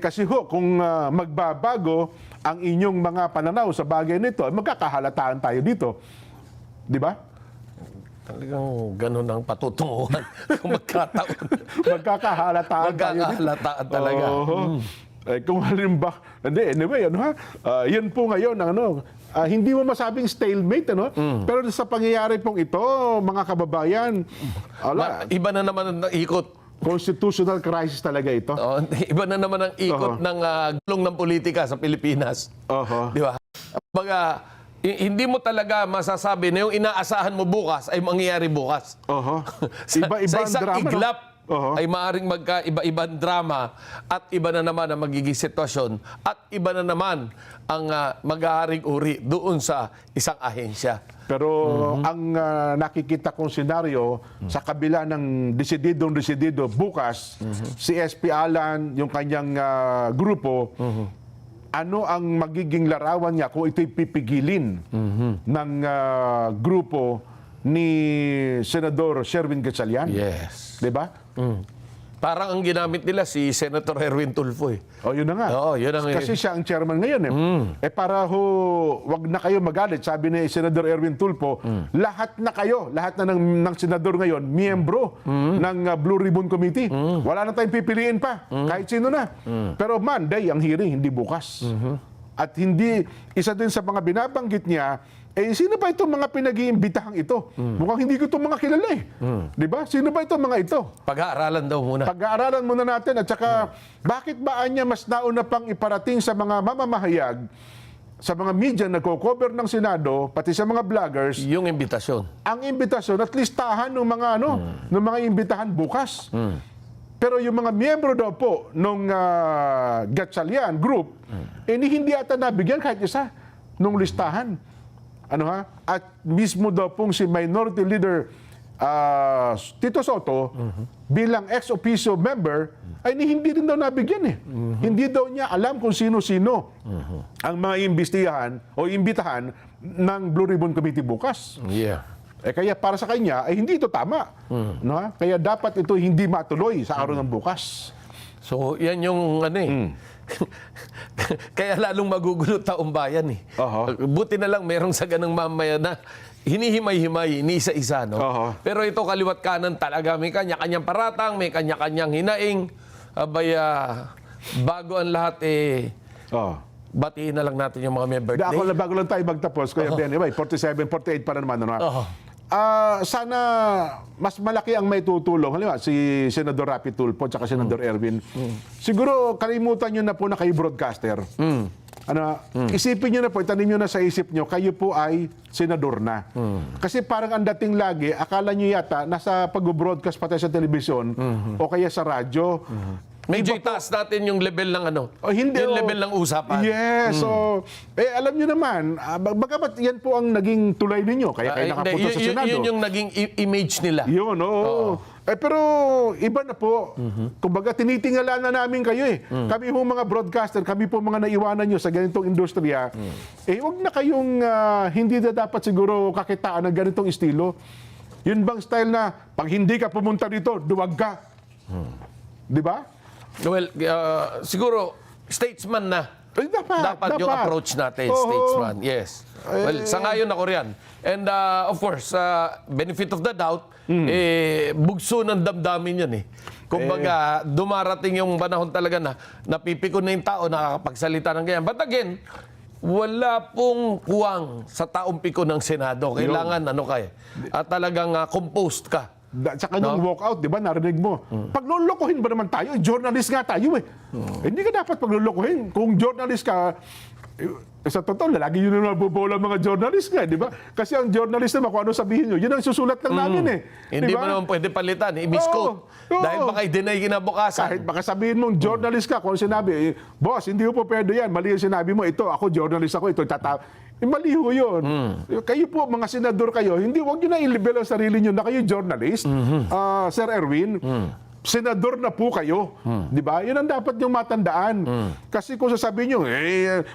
Kasi kung magbabago ang inyong mga pananaw sa bagay nito, magkakahalataan tayo dito. Di ba? Talagang ganun ang patutunguhan kung magkataon. Magkakahalataan tayo dito. Magkakahalataan talaga. Kung halimbawa, anyway, yan po ngayon, hindi mo masabing stalemate, pero sa pangyayari pong ito, mga kababayan, iba na naman ang ikot. Constitutional crisis talaga ito. Iba na naman ang ikot ng gulong ng politika sa Pilipinas. Di ba? Baga, hindi mo talaga masasabi na yung inaasahan mo bukas ay mangyayari bukas. Iba-ibang sa isang drama, iglap ay maaaring magka-iba-ibang drama at iba na naman ang magiging sitwasyon at iba na naman ang mag-aaring uri doon sa isang ahensya. Pero ang nakikita kong senaryo, sa kabila ng desididong-desidido bukas, si SP Alan, yung kanyang grupo, ano ang magiging larawan niya kung ito'y pipigilin ng grupo ni Senador Sherwin Gatchalian? Yes. Diba? Parang ang ginamit nila si Senator Erwin Tulfo. Yun na nga. Yun ang, kasi siya ang chairman ngayon. Para wag na kayo magalit, sabi ni Senator Erwin Tulfo, lahat na kayo, lahat na ng senador ngayon, miyembro ng Blue Ribbon Committee. Wala na tayong pipiliin pa, kahit sino na. Pero Monday ang hearing, hindi bukas. At hindi, isa din sa mga binabanggit niya, sino ba itong mga pinag-iimbitahang ito? Mukhang hindi ko itong mga kilala Di ba? Sino ba itong mga ito? Pag-aaralan daw muna. Pag-aaralan muna natin. At saka, bakit ba niya mas nauna pang iparating sa mga mamamahayag, sa mga media na nagko-cover ng Senado, pati sa mga vloggers, yung imbitasyon. Ang imbitasyon at listahan ng mga ng mga imbitahan bukas. Pero yung mga miyembro daw po ng Gatchalian group, hindi ata nabigyan kahit isa nung listahan. At mismo daw pong si Minority Leader Tito Soto, bilang ex-officio member, ay hindi rin daw nabigyan Hindi daw niya alam kung sino-sino ang mga imbestigahan o imbitahan ng Blue Ribbon Committee bukas. Kaya para sa kanya, hindi ito tama. Kaya dapat ito hindi matuloy sa araw ng bukas. So, yan yung Kaya lalong magugulo taong bayan eh. Buti na lang merong sa ganang mamaya na hinihimay-himay, iniisa-isa, no? Pero ito kaliwat kanan talaga, may kanya-kanyang paratang, may kanya-kanyang hinaing. Abaya, bago ang lahat batiin na lang natin yung mga may birthday. Bago lang tayo magtapos, Kuya Ben, 47, 48 para naman. Sana mas malaki ang may tutulong. Halimbawa, si Senador Rapi Tulfo at Senador Erwin. Siguro kalimutan nyo na po na kayo broadcaster. Isipin nyo na po, itanin nyo na sa isip nyo, kayo po ay senador na. Kasi parang ang dating lagi, akala nyo yata nasa pag-broadcast pati sa telebisyon o kaya sa radyo. Medyo itaas natin yung level ng hindi, yung level ng usapan. Yes. So, alam nyo naman, bagamat yan po ang naging tulay ninyo, kaya kayo nakapunta sa Senado. Yun yung naging image nila. Yun, oo. Pero iba na po. Kumbaga, tinitingala na namin kayo eh. Kami po mga broadcaster, kami po mga naiwanan nyo sa ganitong industriya. Huwag na kayong hindi na dapat siguro kakitaan ng ganitong estilo. Yun bang style na pag hindi ka pumunta dito, duwag ka? Di ba? Well, siguro, statesman na. Dapat yung approach natin, statesman. Yes. Well, sangayon ako riyan. And of course, benefit of the doubt, bugso ng damdamin yan eh. Kumbaga, dumarating yung panahon talaga na napipikon na yung tao, nakakapagsalita ng ganyan. But again, wala pong kuwang sa taong piko ng Senado. Kailangan, talagang composed ka. Tsaka yung walkout, di ba, narinig mo. Paglulukuhin ba naman tayo? Journalist nga tayo eh. Hindi ka dapat paglulukuhin. Kung journalist ka, sa totoo, lagi yun na nabubola mga journalist nga, di ba? Kasi ang journalist naman, kung ano sabihin nyo, yun ang susulat lang namin eh. Hindi mo naman pwede palitan, i-misquote. Dahil baka i-deny kinabukasan. Kahit baka sabihin mong journalist ka, kung sinabi, boss, hindi po pwede yan. Mali yung sinabi mo, ito, ako journalist ako, ito, mali ho yun. Kayo po, mga senador kayo, huwag nyo na i-label ang sarili nyo na kayo journalist. Sir Erwin, senador na po kayo. Di ba? Yun ang dapat nyo matandaan. Kasi kung sasabihin nyo,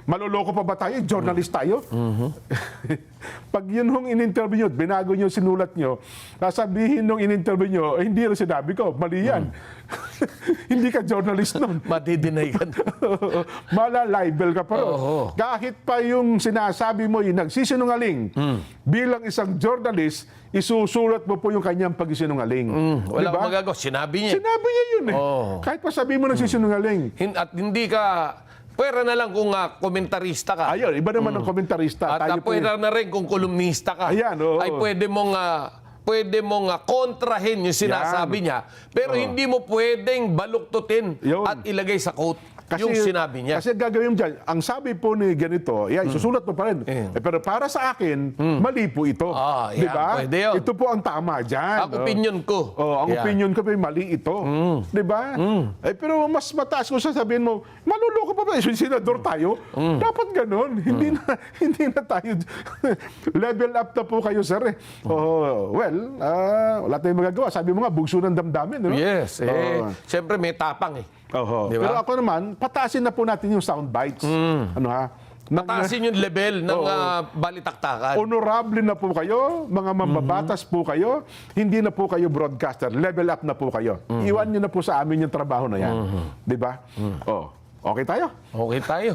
maloloko pa ba tayo? Journalist tayo? Pag yun hong in-interview nyo, binago nyo, sinulat nyo, sasabihin nung in-interview nyo, hindi rin sinabi ko, mali yan. Hindi ka journalist nun. Matidinay ka. Mala-libel ka pa rin. Kahit pa yung sinasabi mo yung nagsisinungaling, bilang isang journalist, isusulat mo po yung kanyang pagsisinungaling. Wala kang magagawa. Sinabi niya. Sinabi niya yun eh. Kahit pa sabi mo nagsisinungaling. At hindi ka... Pwera na lang kung komentarista ka. Ayun, iba naman ang komentarista. At pwera na rin kung kolumnista ka. Ayan, ay pwede mong kontrahin yung sinasabi niya. Pero hindi mo pwedeng baluktutin at ilagay sa quote yung sinabi niya. Kasi gagawin mo dyan, ang sabi po ni ganito, susulat mo pa rin. Pero para sa akin, mali po ito. Di ba? Ito po ang tama dyan. Ang opinion ko. Ang opinion ko, mali ito. Di ba? Pero mas mataas kung sasabihin mo, maluloko pa ba? Senador tayo? Dapat ganun. Hindi na tayo. Level up na po kayo, sir. Wala tayong magagawa. Sabi mo nga, bugso ng damdamin. Yes. Siyempre may tapang eh. Diba? Pero ako naman, pataasin na po natin yung sound bites. Pataasin yung level ng balitaktakan. Honorable na po kayo, mga mambabatas po kayo, hindi na po kayo broadcaster, level up na po kayo. Iwan nyo na po sa amin yung trabaho na yan. Di ba? Okay tayo? Okay tayo.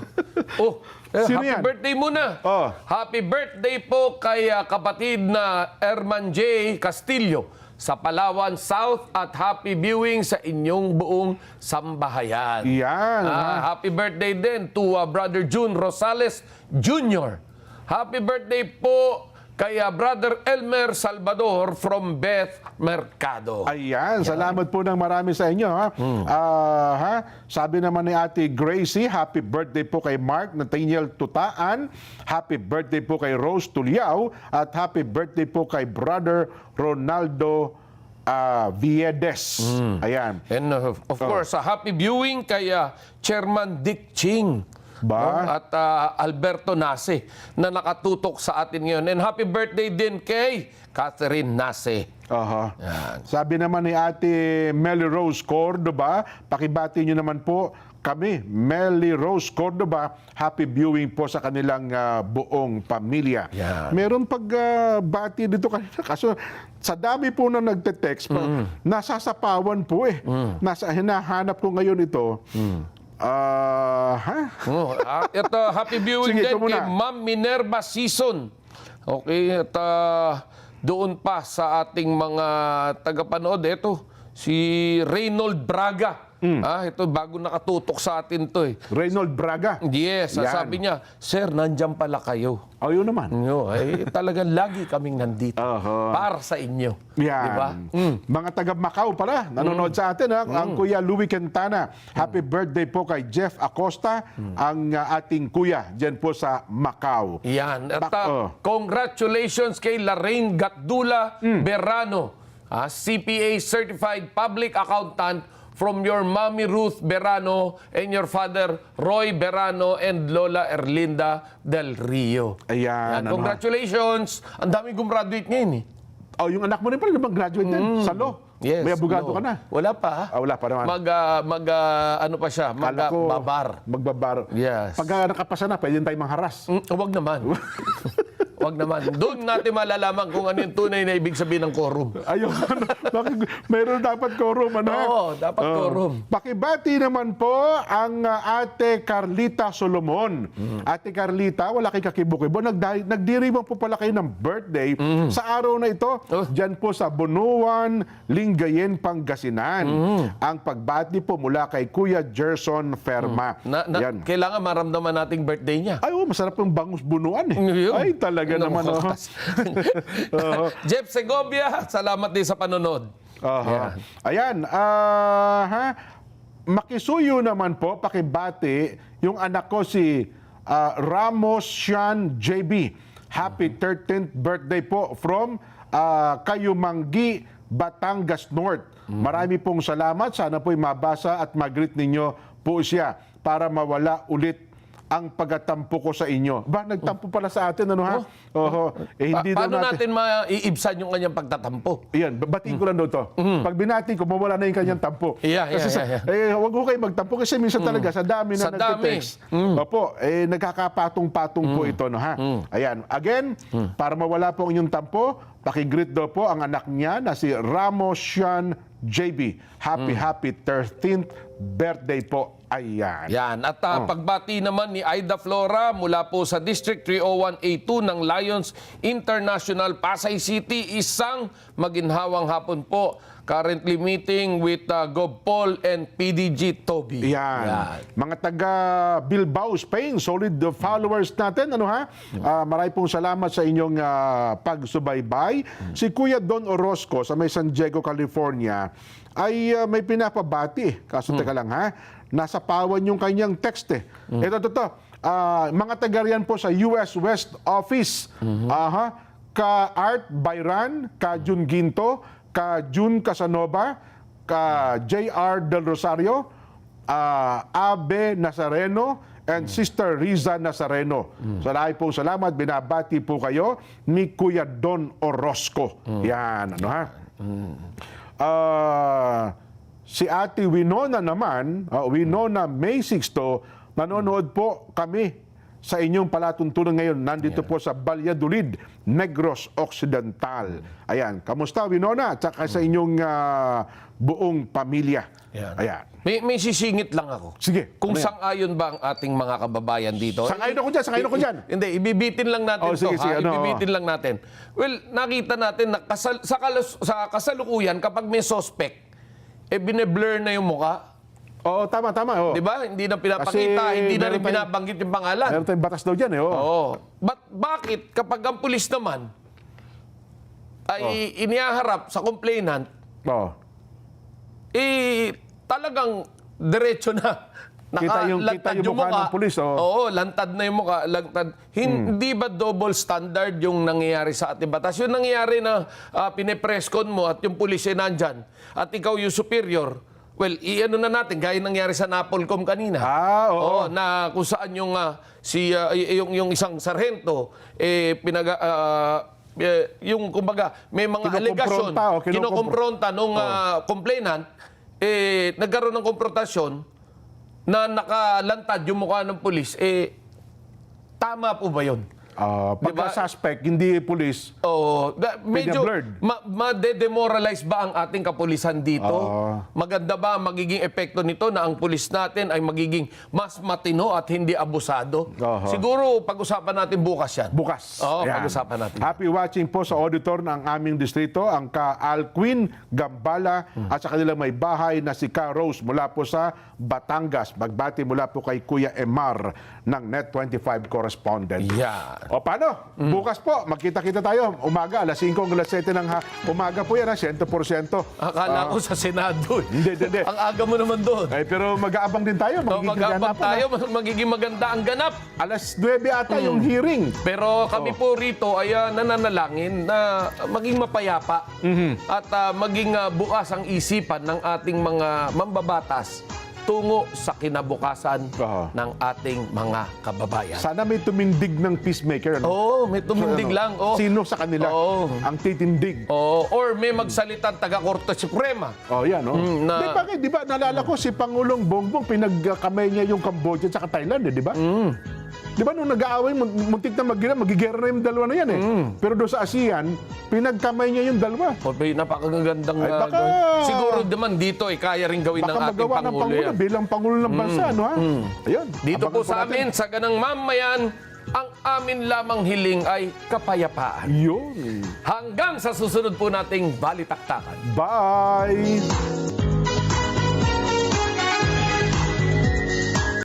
Happy birthday muna. Happy birthday po kay kapatid na Erman J. Castillo sa Palawan South at happy viewing sa inyong buong sambahayan. Yan. Happy birthday din to Brother June Rosales Jr. Happy birthday po kay Brother Elmer Salvador from Beth Mercado. Ayan, salamat po ng marami sa inyo. Sabi naman ni Ate Gracie, happy birthday po kay Mark Nathaniel Tutaan, happy birthday po kay Rose Tuliao, at happy birthday po kay Brother Ronaldo Viedes. Ayan. And of course, happy viewing kay Chairman Dick Ching. At Alberto Nase na nakatutok sa atin ngayon. And happy birthday din kay Catherine Nase. Sabi naman ni Ate Melly Rose Cordoba, pakibati nyo naman po kami, Melly Rose Cordoba, happy viewing po sa kanilang buong pamilya. Meron pagbati dito kanina, kaso sa dami po na nagte-text, nasasapawan po eh. Hinahanap ko ngayon ito. Ito, happy viewing Sige, din ito muna. kay Ma'am Minerva Season. Okay, at doon pa sa ating mga tagapanood, ito, si Reynold Braga. Ito, bago nakatutok sa atin to eh. Reynold Braga. Yes, Yan. sabi niya, Sir, nandyan pala kayo. O, yun naman. Talagang lagi kaming nandito para sa inyo. Yan. Diba? Mga taga Macau pala, nanonood sa atin. Ang Kuya Louie Quintana. Happy birthday po kay Jeff Acosta, ang ating kuya dyan po sa Macau. Yan. At congratulations kay Lorraine Gatdula Berano, CPA Certified Public Accountant from your mommy Ruth Berano and your father Roy Berano and Lola Erlinda Del Rio. Ayan. Yan. Congratulations! Ang daming gumraduate ngayon eh. Oh, yung anak mo rin pala, graduate din sa law. Yes, May abogado no. ka na. Wala pa. Wala pa naman. Ano pa siya? Kala ko, Babar. Magbabar. Yes. Pag nakapasa na, pwede tayong mangharas. Huwag naman. Huwag naman. Doon natin malalaman kung ano yung tunay na ibig sabihin ng quorum. Ayun. Meron dapat quorum. Oo, dapat quorum. Pakibati naman po ang Ate Carlita Solomon. Ate Carlita, wala kay kakibo-kibo. Nagdiriwang po pala kayo ng birthday sa araw na ito. Diyan po sa Bunuan, Lingayen, Pangasinan. Ang pagbati po mula kay Kuya Gerson Ferma. Yan. Kailangan maramdaman nating birthday niya. Ay, masarap yung bangus bunuan eh. Yun. Ay, talaga naman. Jeff Segovia, salamat din sa panonood. Ayan. Makisuyo naman po, pakibati, yung anak ko si Ramos Sean JB. Happy 13th birthday po from Kayumanggi, Batangas North. Marami pong salamat. Sana po'y mabasa at mag-greet ninyo po siya para mawala ulit ang pagtatampo ko sa inyo. Ba, nagtampo pala sa atin, ano ha? Hindi Paano daw natin maiibsan yung kanyang pagtatampo? Iyan, batiin ko lang daw to. Pag binati ko, mawala na yung kanyang tampo. Huwag ko kayo magtampo kasi minsan talaga sa dami na nagtitext. Opo, nagkakapatong-patong po ito, no ha? Ayan, again, para mawala po ang inyong tampo, pakigreet daw po ang anak niya na si Ramos Sean JB. Happy 13th birthday po. Ayan. Yan. At pagbati naman ni Aida Flora mula po sa District 301A2 ng Lions International, Pasay City. Isang maginhawang hapon po. Currently meeting with Gov Paul and PDG Toby. Yan. Mga taga Bilbao, Spain, solid followers natin. Ano ha? Marami pong salamat sa inyong pagsubaybay. Si Kuya Don Orozco sa may San Diego, California ay may pinapabati. Kaso teka lang ha. Nasa pawan yung kanyang text eh. Ito. Mga taga riyan po sa US West Office. Ka Art Bayran, ka Jun Ginto, ka Jun Casanova, ka JR Del Rosario, Abe Nazareno, and Sister Riza Nazareno. Salamat po, salamat. Binabati po kayo ni Kuya Don Orozco. Yan, ano ha? Si Ate Winona naman, Winona May 6, nanonood po kami sa inyong palatuntunan ngayon. Nandito po sa Valladolid, Negros Occidental. Ayan, kamusta Winona? At saka sa inyong buong pamilya. Ayan. May sisingit lang ako. Sige. Kung sang-ayon ba ang ating mga kababayan dito? Sang-ayon ako dyan. Hindi, ibibitin lang natin sige, ibibitin lang natin. Well, nakita natin na sa kasalukuyan, kapag may suspect, bine-blur na yung mukha. Oo, tama. Di ba? Hindi na pinapakita, hindi na rin binabanggit yung pangalan. Meron tayong batas daw dyan eh. Oo. Bakit kapag ang pulis naman ay inihaharap sa complainant, talagang diretso na. Kita yung mukha ng pulis. Oo, lantad na yung mukha. Hindi ba double standard yung nangyayari sa ating batas? Yung nangyayari na pinipreskon mo at yung pulis ay nandyan at ikaw yung superior, well, i-ano na natin, gaya nangyari sa Napolcom kanina. Oo. Na kung saan yung, yung isang sarhento, yung kumbaga, may mga alegasyon, kinokompronta nung complainant, nagkaroon ng konfrontasyon na nakalantad yung mukha ng pulis, tama po ba yun? Pagka-suspect, hindi pulis, Oo. Medyo blurred. ma-demoralize ba ang ating kapulisan dito? Maganda ba ang magiging epekto nito na ang pulis natin ay magiging mas matino at hindi abusado? Siguro pag-usapan natin bukas yan. bukas. Oo, Ayan. pag-usapan natin. Happy watching po sa auditor ng aming distrito, ang ka-Alquin Gambala at sa kanilang may bahay na si Ka Rose mula po sa Batangas. Magbati mula po kay Kuya Emar ng Net25 correspondent. Yan. O paano? Bukas po, magkita-kita tayo. Umaga, alas 5, alas 7 ng umaga po yan, 100%. Akala ko sa Senado. Hindi. Ang aga mo naman doon. Pero mag-aabang din tayo. Mag-abang tayo, magiging maganda ang ganap. Alas 9 ata yung hearing. Pero kami po rito ay nananalangin na maging mapayapa at maging bukas ang isipan ng ating mga mambabatas tungo sa kinabukasan ng ating mga kababayan. Sana may tumindig ng peacemaker. Ano? Oo, may tumindig lang. Oh. Sino sa kanila ang titindig? Or may magsalitang taga-Korte Suprema. Yan, no? Di ba, naalala ko si Pangulong Bongbong, pinagkamay niya yung Cambodia at Thailand, di ba? Di ba nung nag-aaway, muntik na magigera na yung dalawa na yan eh. Pero doon sa ASEAN, pinagkamay niya yung dalawa. Napakagandang siguro naman dito kaya rin gawin ng ating magawa ng Pangulo Pangulo yan. bilang Pangulo ng bansa, ano ha? Ayun. Dito Abangan po sa natin. amin, sa Ganang Mamayan, ang amin lamang hiling ay kapayapaan. Yun. Hanggang sa susunod po nating balitaktakan. Bye!